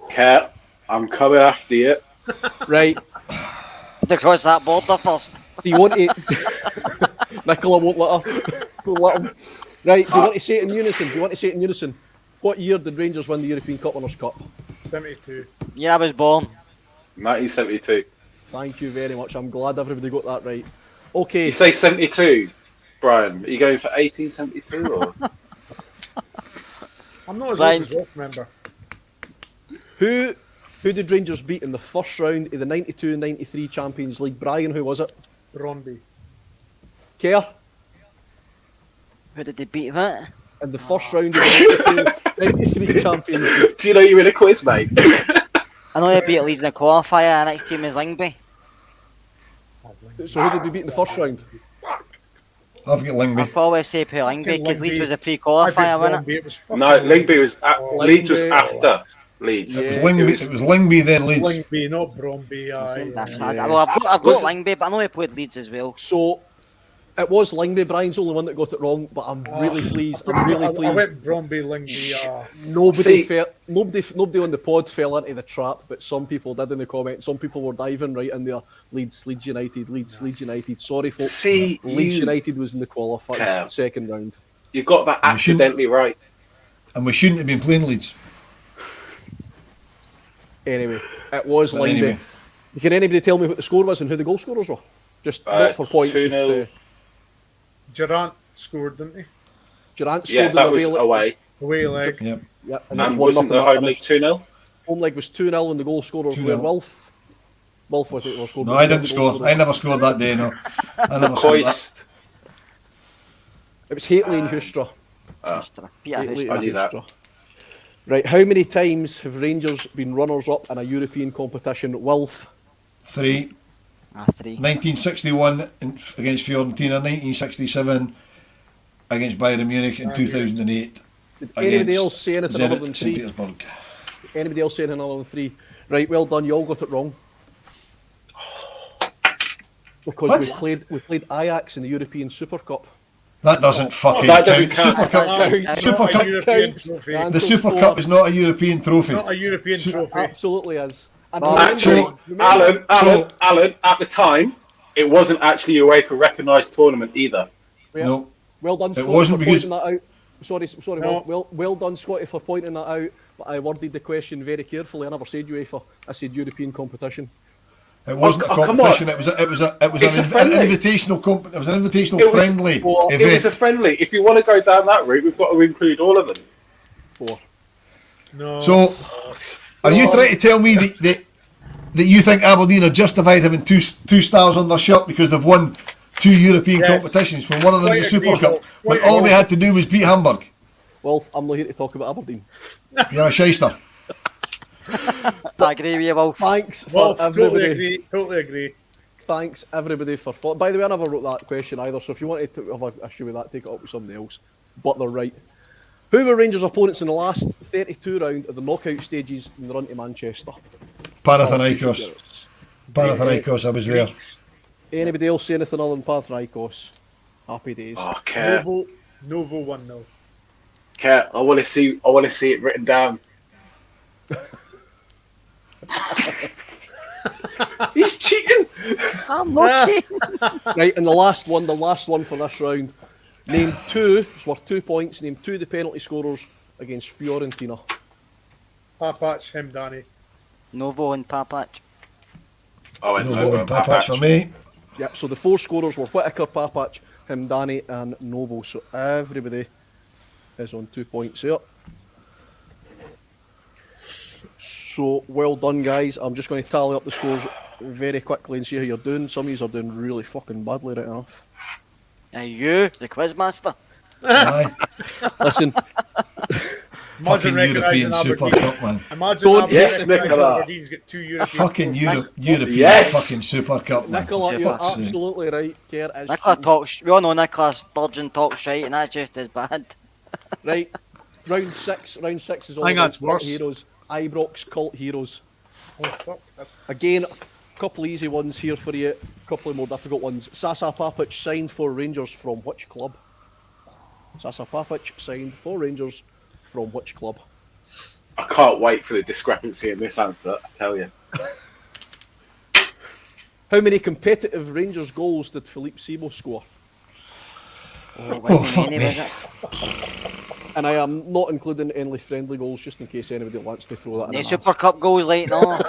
Cat, I'm coming after you. Right. To cross that border first. Do you want to... Nicola won't let her. Won't let him. Right, do you want to say it in unison? Do you want to say it in unison? What year did Rangers win the European Cup Winners' Cup? 72. Yeah, I was born. 1972. Thank you very much. I'm glad everybody got that right. Okay. You say 72, Brian. Are you going for 1872 or? I'm not as Right. old as Wolf, remember. Who did Rangers beat in the first round of the 92-93 Champions League? Brian, who was it? Bromby. Kerr? Who did they beat that? In the first round of the 92-93 Champions League. Do you know you win a quiz, mate? I know they beat Leeds in the qualifier. The next team is Lingby. So who did we beat in the first round? I've got I'll Lingby. probably say Pure Lingby Fucking because Leeds Lingby. was a I pre-qualifier, think wasn't Bromby, it was fucking No, Lingby was Leeds was Lingby. after Leeds. Yeah. It was Lingby, it was Lingby then Leeds. Lingby, not Bromby. it? Aye. Well, I've got Was it- Lingby, but I know he played Leeds as well. So it was Lingby. Brian's the only one that got it wrong, but I'm really pleased. I'm really I pleased. went Bromby, Lingby. Nobody See- nobody on the pod fell into the trap, but some people did in the comments. Some people were diving right in there. Leeds United. Sorry, folks. See, Leeds you- United was in the qualifier Care. second round. You got that You shouldn't- accidentally right. And we shouldn't have been playing Leeds. Anyway, it was But Lingby. anyway. Can anybody tell me what the score was and who the goal scorers were? Just not for points. 2-0. Just, Durant scored, didn't he? Durant scored Yeah, in that the was away. away. Away leg. Yep. Yeah, And it was wasn't 1-0 the home that league finished. 2-0? Home leg was 2-0 and the goal scorers 2-0. were Wilf. Wilf, I think, was scored. No, I didn't score. I never scored that day, no. I never scored that. Hoist. It was Hateley and Hustra. Peter Hateley Huston. I and knew that. Hustra. Right, how many times have Rangers been runners-up in a European competition? Wilf, 3. 3. 1961 against Fiorentina, 1967 against Bayern Munich in 2008 Did anybody else against say anything other than Zenit St. 3? Petersburg. Anybody else say anything other than 3? Right, well done. You all got it wrong. Because What? we played Ajax in the European Super Cup. That doesn't fucking that count. doesn't count. Super Cup. Super Not a Cup. European trophy. And The Super score. Cup is not a European trophy. Not a European trophy. Absolutely is. And Well, Actually, remember- Alan, at the time, it wasn't actually a UEFA recognised tournament either. Yeah. No. Well done, Scotty, wasn't for because- pointing that out. Sorry, No. well done, Scotty, for pointing that out. But I worded the question very carefully. I never said UEFA. I said European competition. It wasn't Oh, a come competition. on. It was an It's a friendly. invitational. It was an invitational It was- friendly It was a event. friendly. If you want to go down that route, we've got to include all of them. 4. No. So, are you trying to tell me that you think Aberdeen are justified having two stars on their shirt because they've won 2 European Yes. competitions when one of them's a Quite Super agree, Cup, Wolf. when Quite all they agree. had to do was beat Hamburg? Well, I'm not here to talk about Aberdeen. You're a shyster. I agree with you, Wolf. Thanks for Well, everybody. totally agree. Totally agree. Thanks everybody for. By the way, I never wrote that question either. So if you wanted to have an issue with that, take it up with somebody else. But they're right. Who were Rangers' opponents in the last 32 round of the knockout stages in the run to Manchester? Panathinaikos. Panathinaikos, I was there. Anybody else say anything other than Panathinaikos? Happy days. Okay. Novo 1-0. Okay, I want to see it written down. He's cheating. I'm not cheating. Right, and the last one for this round. Name 2, it's worth 2 points. Name 2 of the penalty scorers against Fiorentina. Papac, Hemdani. Novo and Papac. Oh, and No vote Papac for me. Yep, so the 4 scorers were Whittaker, Papac, Himdani and Novo. So everybody is on 2 points here. So well done, guys. I'm just going to tally up the scores very quickly and see how you're doing. Some of you are doing really fucking badly right enough. Are you, the quizmaster? Aye. Listen, Fucking European recognising Super Aberdeen. Cup, man. Imagine Don't- Aberdeen Yes, recognising Nicola. Aberdeen's got 2 European Fucking trophies. European Yes. fucking Super Cup, man. Nicola, For you're fuck's sake. absolutely right. Care is Nicola cheating. talks, we all know Nicola Sturgeon talks shite and that's just as bad. Right, round 6 is all I think about that's cult worse. heroes. Ibrox cult heroes. Oh, fuck. That's Again, a couple easy ones here for you, a couple of more difficult ones. Sasa Papic signed for Rangers from which club? Sasa Papic signed for Rangers from which club? I can't wait for the discrepancy in this answer, I tell you. How many competitive Rangers goals did Philippe Sibo score? Oh, fuck Many, me. was it? And I am not including any friendly goals, just in case anybody wants to throw that in. No an Super ass. Cup goals like no.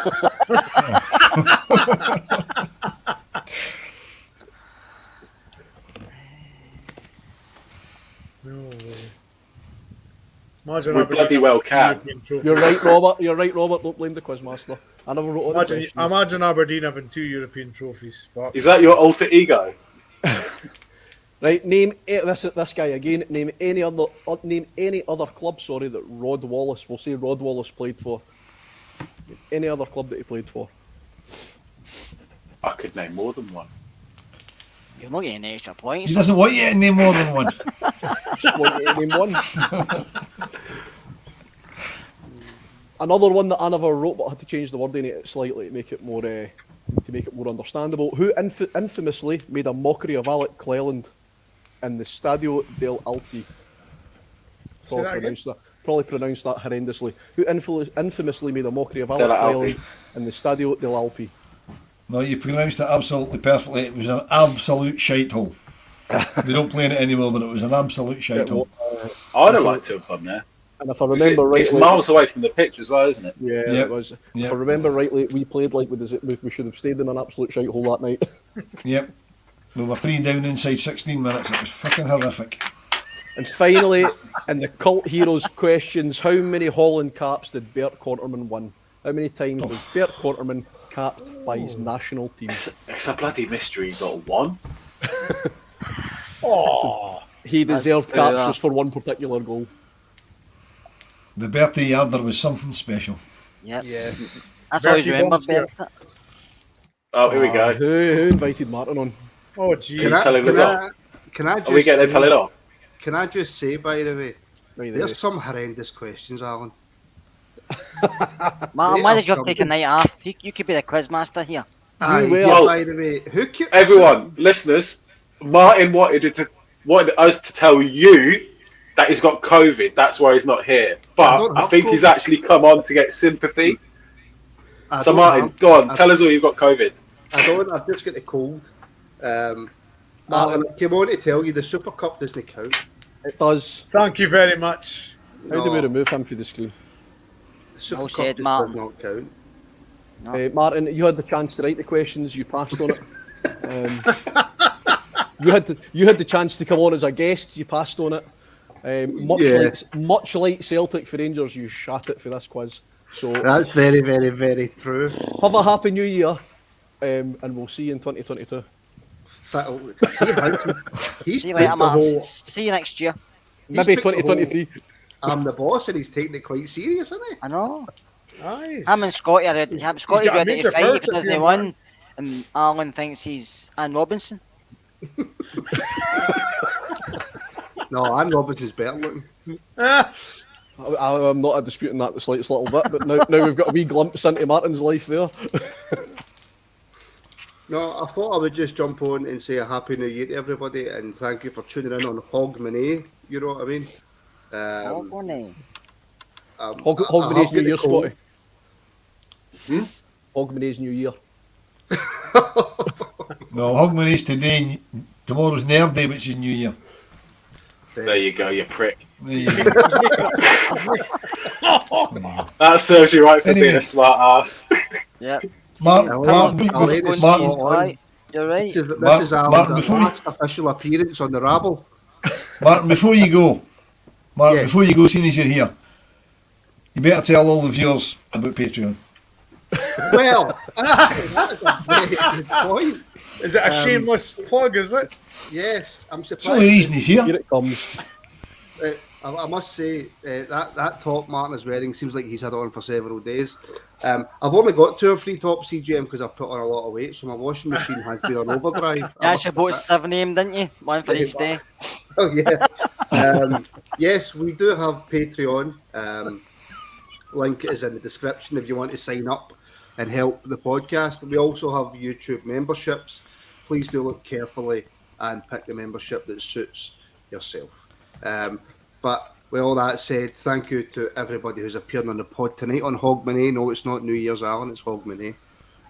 no way. Imagine We Aberdeen bloody well can. European trophy. You're right, Robert. You're right, Robert. Don't blame the quizmaster. I never wrote all the Imagine, questions. imagine Aberdeen having 2 European trophies. Fuck. Is that your alter ego? Right, name this guy again. Name any other club. Sorry, that Rod Wallace. We'll say Rod Wallace played for. Any other club that he played for. I could name more than one. You're not getting extra points. He doesn't want you to name more than one. Just want you to name one. Another one that I never wrote, but I had to change the wording in it slightly to make it more understandable. Who infamously made a mockery of Alec Cleland in the Stadio del Alpi? Say that again? Probably pronounced that horrendously. Who infamously made a mockery of Alec Del Alpi. Cleland in the Stadio del Alpi? No, you pronounced it absolutely perfectly. It was an absolute shithole. They don't play in it anymore, but it was an absolute shithole. I'd have liked to have done there. And if I remember rightly, It's miles away from the pitch as well, isn't it? yeah, Yep. it was. If Yep. I remember rightly, we played like we should have stayed in an absolute shithole that night. Yep. We were 3 down inside 16 minutes. It was fucking horrific. And finally, in the cult heroes questions, how many Holland caps did Bert Korterman win? How many times was Bert Korterman capped by his national team? It's a bloody mystery. He got one. Oh, He deserved caps just for one particular goal. The Bertie Yarder was something special. Yep. Yeah. That's always Bertie remember Bonsker. Bert. Oh, here we go. Who invited Martin on? oh, Can jeez. I tell him it's off? Can I just Are we getting to tell it off? Can I just say, by the way, Right, there's some horrendous questions, Alan. Man, why did you take a night off? You could be the quiz master here. Aye, were. yeah, by the way, who keeps Everyone, listeners, Martin wanted us to tell you that he's got COVID. That's why he's not here. But don't I have think he's COVID. actually come on to get sympathy. I So don't Martin, have- go on, I- tell us all you've got COVID. I don't. I've just got the cold. Alan, I came on to tell you the Super Cup doesn't count. It does. Thank you very much. How do we remove him from the screen? The Super Well Cup said, just Martin. does not count. Martin, you had the chance to write the questions. You passed on it. You had the chance to come on as a guest. You passed on it. Much like Celtic for Rangers, you shat it for this quiz. So That's very, very, very true. have a happy new year, and we'll see you in 2022. He's See you put later, the man. whole. See you next year. Maybe took the whole, 2023. I'm the boss, and he's taking it quite serious, isn't he? I know. Nice. I'm in Scotty already. Scotty's got a ready major to fight if power he trip doesn't here, win. And Alan thinks he's Anne Robinson. No, Anne Robinson's better looking. I'm not disputing that the slightest little bit, but now we've got a wee glimpse into Martin's life there. No, I thought I would just jump on and say a happy new year to everybody, and thank you for tuning in on Hogmanay. You know what I mean? Hogmanay. Hogmanay's New Year, Scotty. Scotty. Hogmanay's New Year. No, Hogmanay's today. Tomorrow's Nerve Day, which is New Year. There you go, you prick. There you go. That serves you right for Anyway. being a smart ass. Yep. Martin, Right. You're right. This is Martin, Alan's before you- last official appearance on the Rabble. Martin, before you go, seeing as you're here, you better tell all the viewers about Patreon. Well, that's a very good point. Is it a shameless plug, is it? Yes, I'm It's the surprised. only reason he's here. Here it comes. I must say that top Martin is wearing seems like he's had on for several days. I've only got 2 or 3 top CGM because I've put on a lot of weight, so my washing machine has been on overdrive. You actually bought 7 of them, didn't you? One for each day. Oh yeah. Yes, we do have Patreon. Link is in the description if you want to sign up and help the podcast. We also have YouTube memberships. Please do look carefully and pick the membership that suits yourself. But with all that said, thank you to everybody who's appeared on the pod tonight on Hogmanay. No, it's not New Year's, Alan, it's Hogmanay.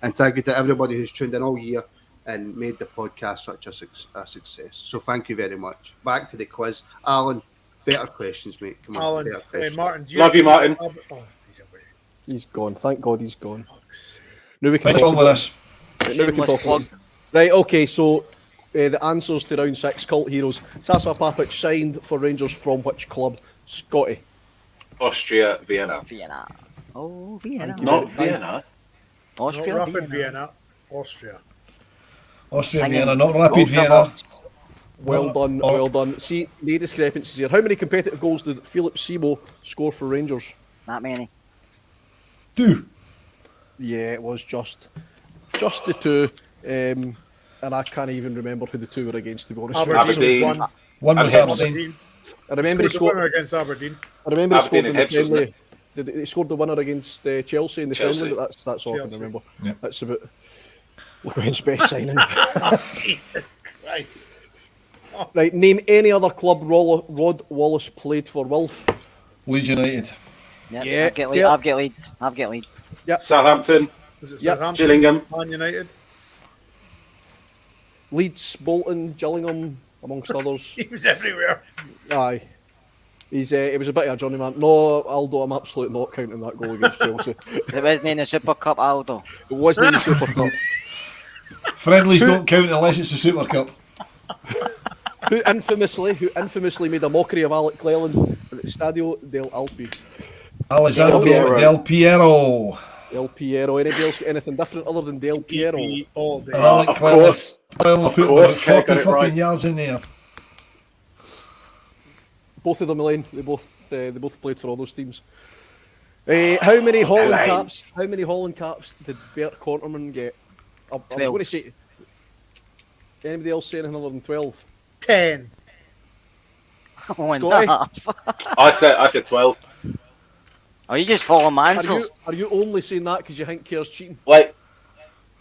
And thank you to everybody who's tuned in all year and made the podcast such a success. So thank you very much. Back to the quiz. Alan, better questions, mate. Come on, Alan, better questions. Martin, do Love you, Martin. Oh, he's away. He's gone. Thank God he's gone. Fuck's sake. Now we can Right talk on with about- us. Now we can talk about- Right, okay, so the answers to round 6, Cult Heroes. Sasa Papic signed for Rangers from which club? Scotty. Austria, Vienna. Vienna. Oh, Vienna. Not Vienna. Austria, Not Rapid Vienna. Vienna, Austria. Austria, Hang on. Vienna, not Rapid Oh, Vienna. Well done, well done. See, no discrepancies here. How many competitive goals did Philippe Sibo score for Rangers? Not many. 2. Yeah, it was just the 2. And I can't even remember who the 2 were against, to be honest. with you. Aberdeen was Aberdeen. one. One was Aberdeen. Aberdeen. I remember he Scored the winner scored. against Aberdeen. I remember he scored Aberdeen in and the Hibs, wasn't friendly. He scored the winner against Chelsea in the Chelsea. friendly. But that's all I Chelsea. can remember. Yeah. That's about When's best signing. Jesus Christ. Right, name any other club Rod Wallace played for. Wilf. Leeds United. Yep, Yeah, I've got lead. yeah. I've got lead. Southampton, Was it Yep. Southampton? Gillingham. Man United? Leeds, Bolton, Gillingham, amongst others. He was everywhere. Aye. He was a bit of a journeyman. No, Aldo, I'm absolutely not counting that goal against Chelsea. It wasn't in the Super Cup, Aldo. It wasn't in the Super Cup. Friendlies don't count unless it's the Super Cup. Who infamously made a mockery of Alec Cleland at the Stadio del Alpi. Alessandro Piero. Del Piero. Del Piero. Anybody else got anything different other than Del Piero? EP all day. And Alec Of Cleland. course. Cleland put course, about Kev 40 got it fucking right. yards in there. Both of them, Elaine. They both played for all those teams. How many Holland Elaine. caps? How many Holland caps did Bert Korterman get? I was 12. going to say. Anybody else say anything other than 12? 10. Oh, and Scotty? that. I said 12. Oh, you just follow Mansell. Are you only saying that because you think Kerr's cheating? Wait.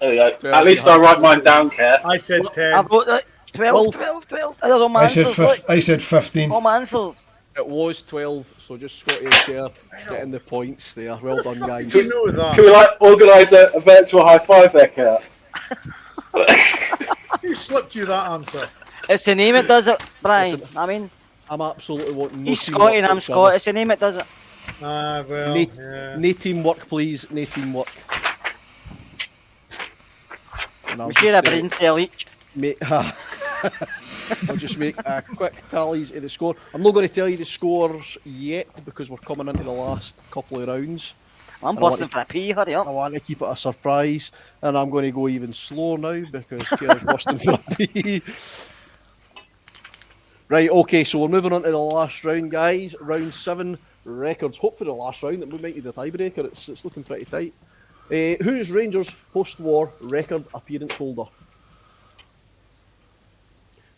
There we go. 12, At least you I have write to- mine down, Kerr. I said I 10. wrote that. 12. That was on I said Mansell's. I said 15. Oh, Mansell. It was 12, so just Scotty and Kerr getting the points there. Well How done, the fuck guys. did you know that? Can we organise a virtual high five there, Kerr? Who slipped you that answer? It's the name it does it, Brian. Listen, I mean, I'm absolutely wanting no he's teamwork Scotty and I'm whatsoever. Scottish. It's the name it does it. Ah, well, No, yeah. no teamwork, please. No teamwork. And We share a brain cell each. I'll just make a quick tallies of the score. I'm not going to tell you the scores yet because we're coming into the last couple of rounds. I'm I want busting for a pee, hurry up. I want to keep it a surprise, and I'm going to go even slower now because Kerr's busting for a pee. Right, okay, so we're moving on to the last round, guys. Round 7 records. Hope for the last round that we might be the tiebreaker. It's looking pretty tight. Who's Rangers post-war record appearance holder?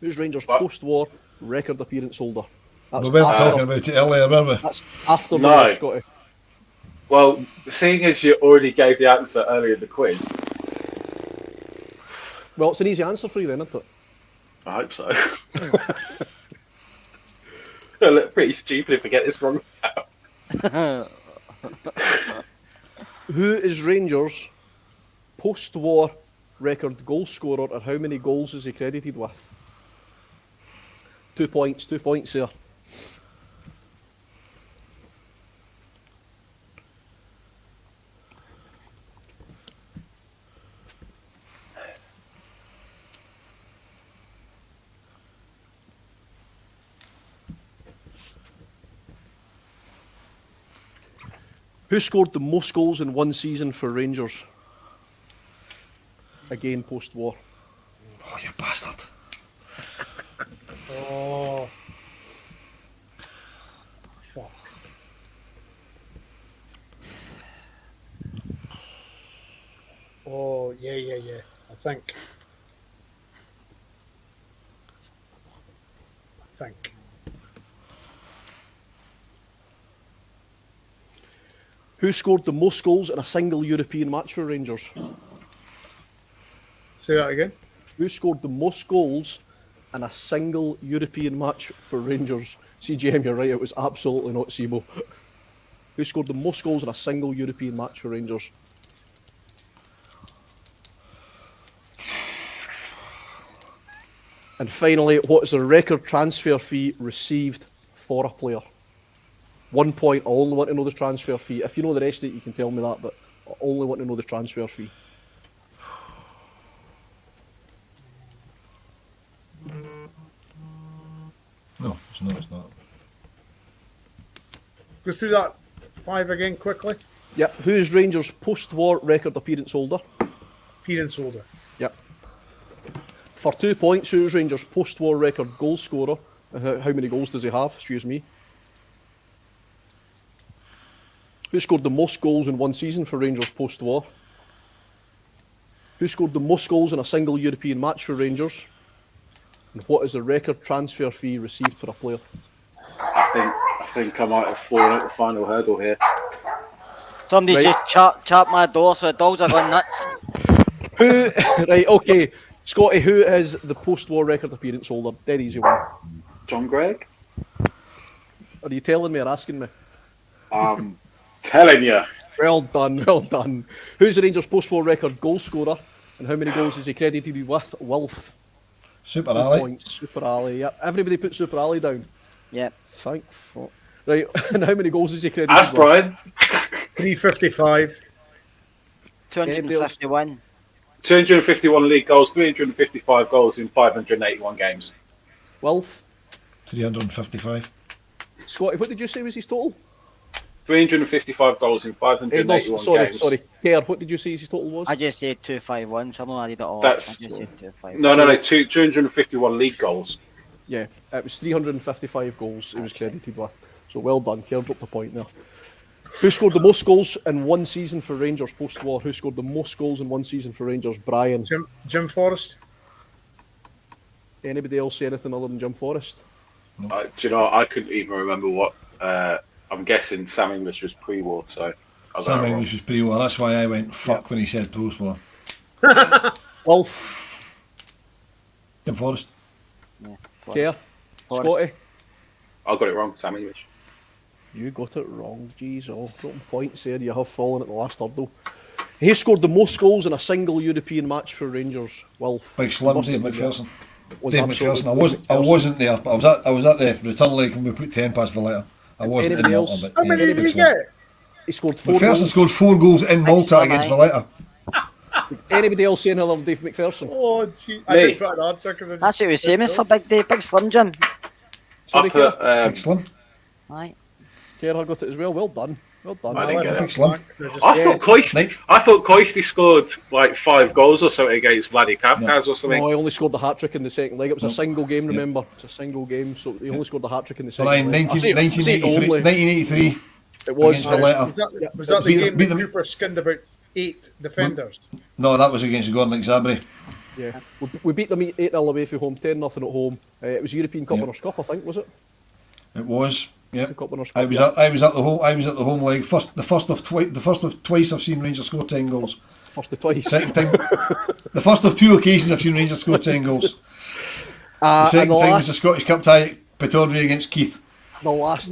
Who's Rangers What? post-war record appearance holder? That's We weren't after- talking about it earlier, remember? That's after No. the Scotty. Well, seeing as you already gave the answer earlier in the quiz, Well, it's an easy answer for you then, isn't it? I hope so. I look pretty stupid if I get this wrong. Who is Rangers' post-war record goal scorer, and how many goals is he credited with? 2 points there. Who scored the most goals in one season for Rangers? Again, post-war. Oh, you bastard. Oh. Fuck. Oh, yeah. I think. Who scored the most goals in a single European match for Rangers? Say that again. Who scored the most goals in a single European match for Rangers? CGM, you're right, it was absolutely not Sibo. Who scored the most goals in a single European match for Rangers? And finally, what is the record transfer fee received for a player? 1 point, I only want to know the transfer fee. If you know the rest of it, you can tell me that, but I only want to know the transfer fee. No, it's not. Go through that 5 again quickly. Yep, who is Rangers' post-war record appearance holder? Appearance holder. Yep. For 2 points, who is Rangers' post-war record goal scorer? How many goals does he have? Excuse me. Who scored the most goals in one season for Rangers post-war? Who scored the most goals in a single European match for Rangers? And what is the record transfer fee received for a player? I think I might have fallen at the final hurdle here. Somebody Right. just chapped my door so the dogs are going nuts. Who? Right, okay. Scotty, who is the post-war record appearance holder? Dead easy one. John Gregg? Are you telling me or asking me? I'm telling you. Well done, well done. Who's the Rangers' post-war record goal scorer? And how many goals is he credited with? Wilf. Super 2 Ali. points. Super Ali, yeah. Everybody put Super Ali down. Yep. Thank fuck. Right, and how many goals is he credited That's with? Brian. 355. 251. 251 league goals, 355 goals in 581 games. Wilf. 355. Scotty, what did you say was his total? 355 goals in 581 games. Sorry. Kerr, what did you say his total was? I just said 251, someone added it all. That's- I just said 251. No, 251 league goals. Yeah, it was 355 goals he was credited with. So well done, Kerr dropped the point there. Who scored the most goals in one season for Rangers post-war? Who scored the most goals in one season for Rangers? Brian. Jim Forrest. Anybody else say anything other than Jim Forrest? Do you know, I couldn't even remember what. I'm guessing Sam English was pre-war, so. Sam English was pre-war. That's why I went fuck when he said post-war. Wolf. Kim Forrest. Care. Scotty. I got it wrong, Sam English. You got it wrong, jeez. Got points there. You have fallen at the last hurdle. He scored the most goals in a single European match for Rangers. Wolf. Big Slim, Dave McPherson. Was Dave absolutely McPherson. I wasn't there, but I was at the return leg when we put 10 past Valletta. I wasn't in Anybody Malta, else? but How many did he get? He scored 4 McPherson goals. scored 4 goals in Malta against Valletta. Anybody else say another Dave McPherson? Oh, gee. I Me. didn't put an answer because I just... That's what he was famous for, Big Dave, Big Slim Jim. Sorry, I put. Big Slim. Aye. Kerr got it as well. Well done. Well done. I didn't get Big Slim. I thought Coisty scored like 5 goals or something against Vladdy Kavkaz or something. No, he only scored the hat-trick in the second leg. It was a single game, remember? It's a single game, so he only scored the hat-trick in the second Brian, leg. 1983. It was. Against Valletta. Was that the Beat game them- that Cooper skinned about 8 defenders? No, that was against Gorham Zabri. Yeah. We beat them 8-0 away from home, 10-0 at home. It was European Cup Winners' Cup, I think, was it? It was. Yeah. The Cup Winners' Cup, I was at the home leg. The first of twice I've seen Rangers score 10 goals. First of twice. Second time, the first of 2 occasions I've seen Rangers score 10 goals. The And second the time was the Scottish Cup tie at Pittodrie against Keith. The last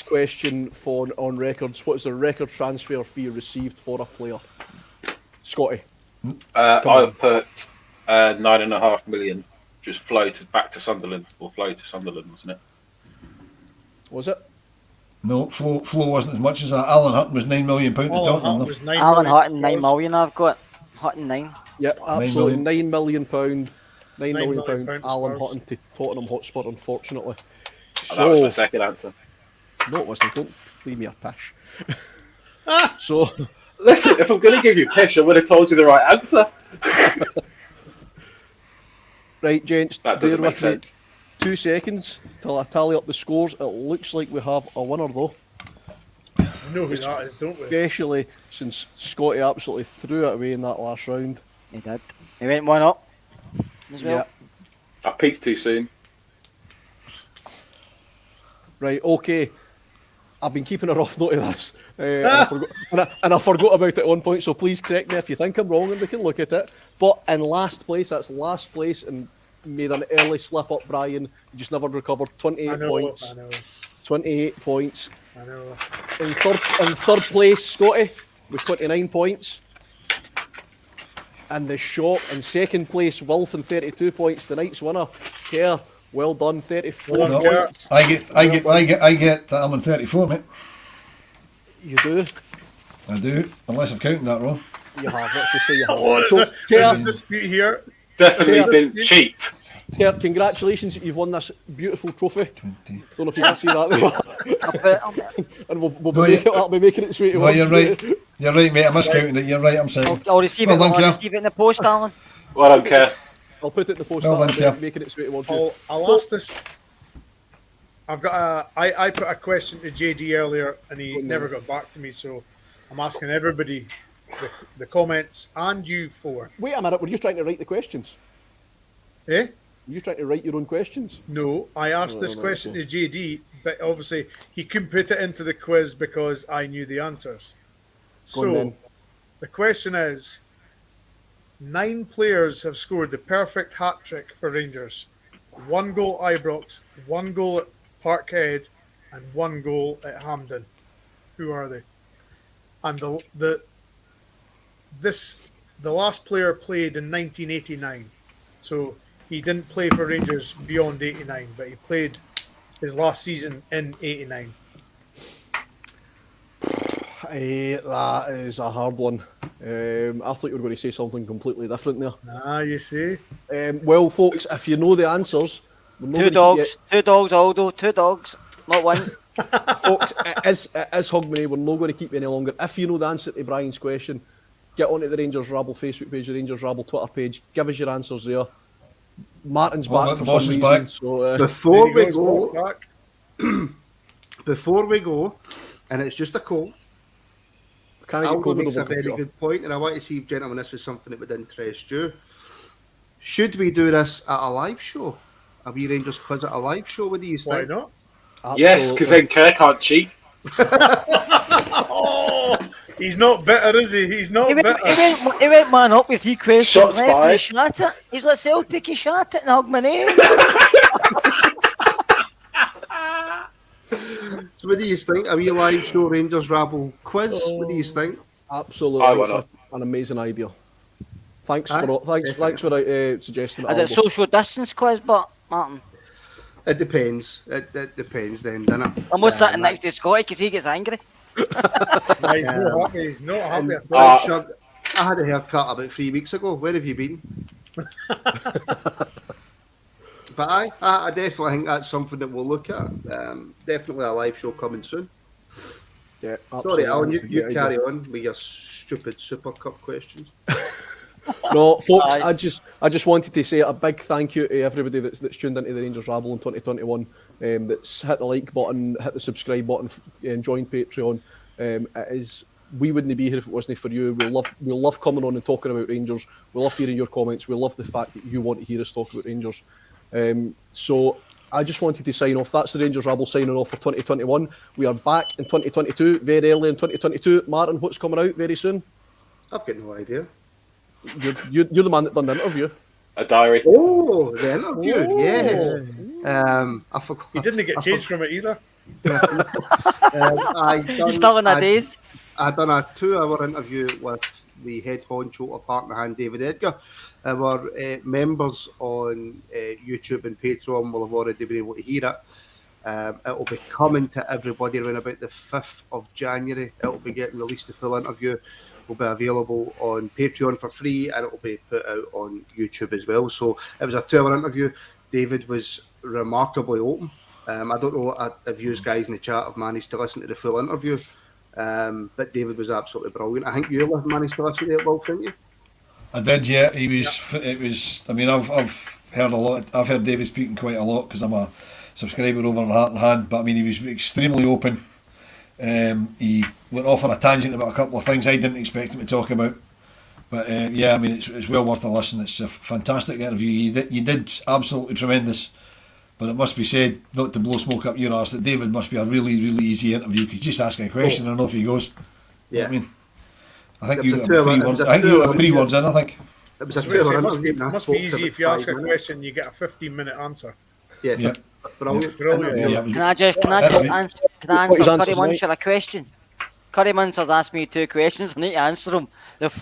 question for on records. What is the record transfer fee received for a player? Scotty. I put 9.5 million just floated back to Sunderland, or flow to Sunderland, wasn't it? Was it? No, Flo wasn't as much as that. Alan Hutton was £9 million to Alan Tottenham. Hutton though. was 9 Alan million. Hutton, 9 million I've got. Hutton 9. Yeah, absolutely. million. £9 million. £9 million. million pound Alan Spurs. Hutton to Tottenham Hotspur, unfortunately. And that was my second answer. No, it wasn't. Don't leave me a pish. So, Listen, if I'm going to give you pish, I would have told you the right answer. right, gents, That bear doesn't make with me sense. 2 seconds till I tally up the scores. It looks like we have a winner, though. We know who that is, don't we? Especially since Scotty absolutely threw it away in that last round. He did. He went 1 up as well. Yeah. I peaked too soon. Right, okay. I've been keeping a rough note of this. And I forgot about it at one point, so please correct me if you think I'm wrong and we can look at it. But in last place, that's last place, and made an early slip up, Brian. You just never recovered. 28 points. I know. 28 points. I know. In third place, Scotty, with 29 points. And the shot in second place, Wilf, and 32 points. Tonight's winner, Kerr. Well done, 34 Well done, points. I get that I'm on 34, mate. You do. I do, unless I've counted that wrong. You have. Let's just say you have. Oh, So, there's a dispute here. Definitely Yeah. didn't cheat. Kerr, congratulations that you've won this beautiful trophy. 20. Don't know if you can see that. I'll bet. And we'll No, I'll be making it sweet. No, you're right. You're right, mate. I miscounted it. You're right. I'm saying. I'll receive Well it. done, I'll Kerr. receive it in the post, Alan. Well, I don't care. I'll put it in the post. Well done, Saturday, Kerr. making it sweet towards you. I'll ask this. I've got I put a question to JD earlier and he never got back to me, so I'm asking everybody, the comments and you 4. Wait a minute. Were you trying to write the questions? Eh? Were you trying to write your own questions? No, I asked this no, question no. to JD, but obviously he couldn't put it into the quiz because I knew the answers. Go on So then. the question is, 9 players have scored the perfect hat trick for Rangers. 1 goal at Ibrox, 1 goal at Parkhead, and 1 goal at Hampden. Who are they? And the last player played in 1989, so he didn't play for Rangers beyond 89, but he played his last season in 89. That is a hard one. I thought you were going to say something completely different there. Ah, you see. Well, folks, if you know the answers, we're not 2 gonna keep dogs. 2 dogs, Aldo. 2 dogs. Not 1. folks, it is Hogmanay. We're not going to keep you any longer. If you know the answer to Brian's question, get onto the Rangers Rabble Facebook page, the Rangers Rabble Twitter page. Give us your answers there. Martin's Well, back the for boss some is reason. back. So, Before There we he goes, go, back. before we go, and it's just a call. can I get Aldo COVID makes over a very computer? good point, and I want to see, gentlemen, this was something that would interest you. Should we do this at a live show? a wee Rangers quiz at a live show? What do you Why think? not? Yes, because then Kerr can't cheat. Oh, he's not bitter, is he? He's not bitter. He went man up with 3 questions. Shots left and fired. he shot it. He's like Celtic, he shot it in Hogmanay. So what do you think? A wee live show Rangers Rabble quiz? What do you think? Absolutely, Why it's not? an amazing idea. Thanks Aye, for thanks for suggesting it. Is it Albo. social distance quiz, but Martin? It depends. It depends then, doesn't it? I'm not sitting next to Scotty because he gets angry. Nah, he's not happy. He's not happy. Right, Shug, I had a haircut about 3 weeks ago. Where have you been? But I definitely think that's something that we'll look at. Definitely a live show coming soon. Yeah, Sorry, absolutely. Alan, you Great carry idea. on with your stupid Super Cup questions. No, folks, Aye. I just wanted to say a big thank you to everybody that's tuned into the Rangers Rabble in 2021. That's hit the like button, hit the subscribe button, and joined Patreon. We wouldn't be here if it wasn't for you. We love coming on and talking about Rangers. We love hearing your comments. We love the fact that you want to hear us talk about Rangers. So I just wanted to sign off. That's the Rangers Rabble signing off for 2021. We are back in 2022, very early in 2022. Martin, what's coming out very soon? I've got no idea. You're the man that done the interview. A diary. Oh, the interview, yes. I forgot. He didn't get changed from it either. He's still in our days. I done a 2-hour interview with the head honcho of Heart and Hand, David Edgar. Our members on YouTube and Patreon will have already been able to hear it. It will be coming to everybody around about the 5th of January. It will be getting released. The full interview will be available on Patreon for free, and it will be put out on YouTube as well. So it was a 2-hour interview. David was remarkably open. I don't know if you guys in the chat have managed to listen to the full interview, but David was absolutely brilliant. I think you managed to listen to it, Wolf, didn't you? I did, yeah. He was. It was. I mean, I've heard a lot. I've heard David speaking quite a lot because I'm a subscriber over on Heart and Hand. But I mean, he was extremely open. He went off on a tangent about a couple of things I didn't expect him to talk about. But yeah, I mean, it's well worth a listen. It's a fantastic interview. You did absolutely tremendous. But it must be said, not to blow smoke up your arse, that David must be a really, really easy interview. You could just ask a question and off he goes. Yeah. You know what I mean, I think It you was a got 3 2-hour words. I think you got 3 words in. I think. It was a So it 2-hour must be, interview. and I must be spoke easy for if you ask a about 5 minutes. question, you get a 15-minute answer. Yeah, Yeah. brilliant. Brilliant. Yeah, it was, Can I just answer his Curry answers, mate. Muncher a question? Curry Muncher's asked me 2 questions. I need to answer them.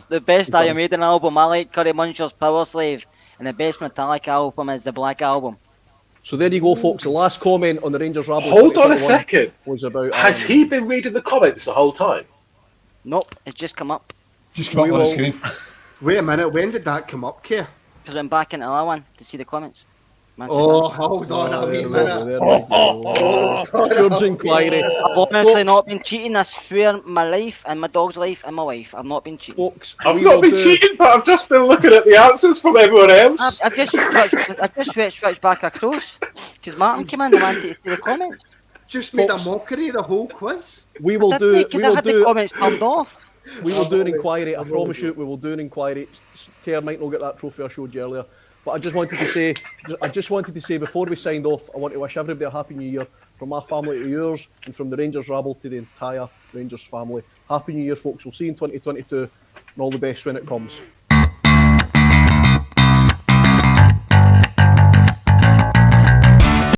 The best Iron Maiden album, I like Curry Muncher's Power Slave, and the best Metallica album is the Black Album. So there you go, folks. The last comment on the Rangers Rabble. Hold on a 2021 second. Was about. Has he been reading the comments the whole time? Nope, it's just come up. just come up We on the will- screen. Wait a minute, when did that come up, Keir? Because I'm back into the other one to see the comments. Oh, hold on a wee minute. George inquiry. I've honestly not been cheating. I swear my life and my dog's life and my wife. I've not been cheating. Folks, I've we not will been do- cheating, but I've just been looking at the answers from everyone else. I just switched back across because Martin came in and wanted to see the comments. Just made a Folks. mockery of the whole quiz. We will do. Because We I will had the do. comments turned off. We will do an inquiry. I promise you, we will do an inquiry. Kerr might not get that trophy I showed you earlier, but I just wanted to say before we signed off, I want to wish everybody a happy New Year from my family to yours, and from the Rangers Rabble to the entire Rangers family. Happy New Year, folks. We'll see you in 2022, and all the best when it comes.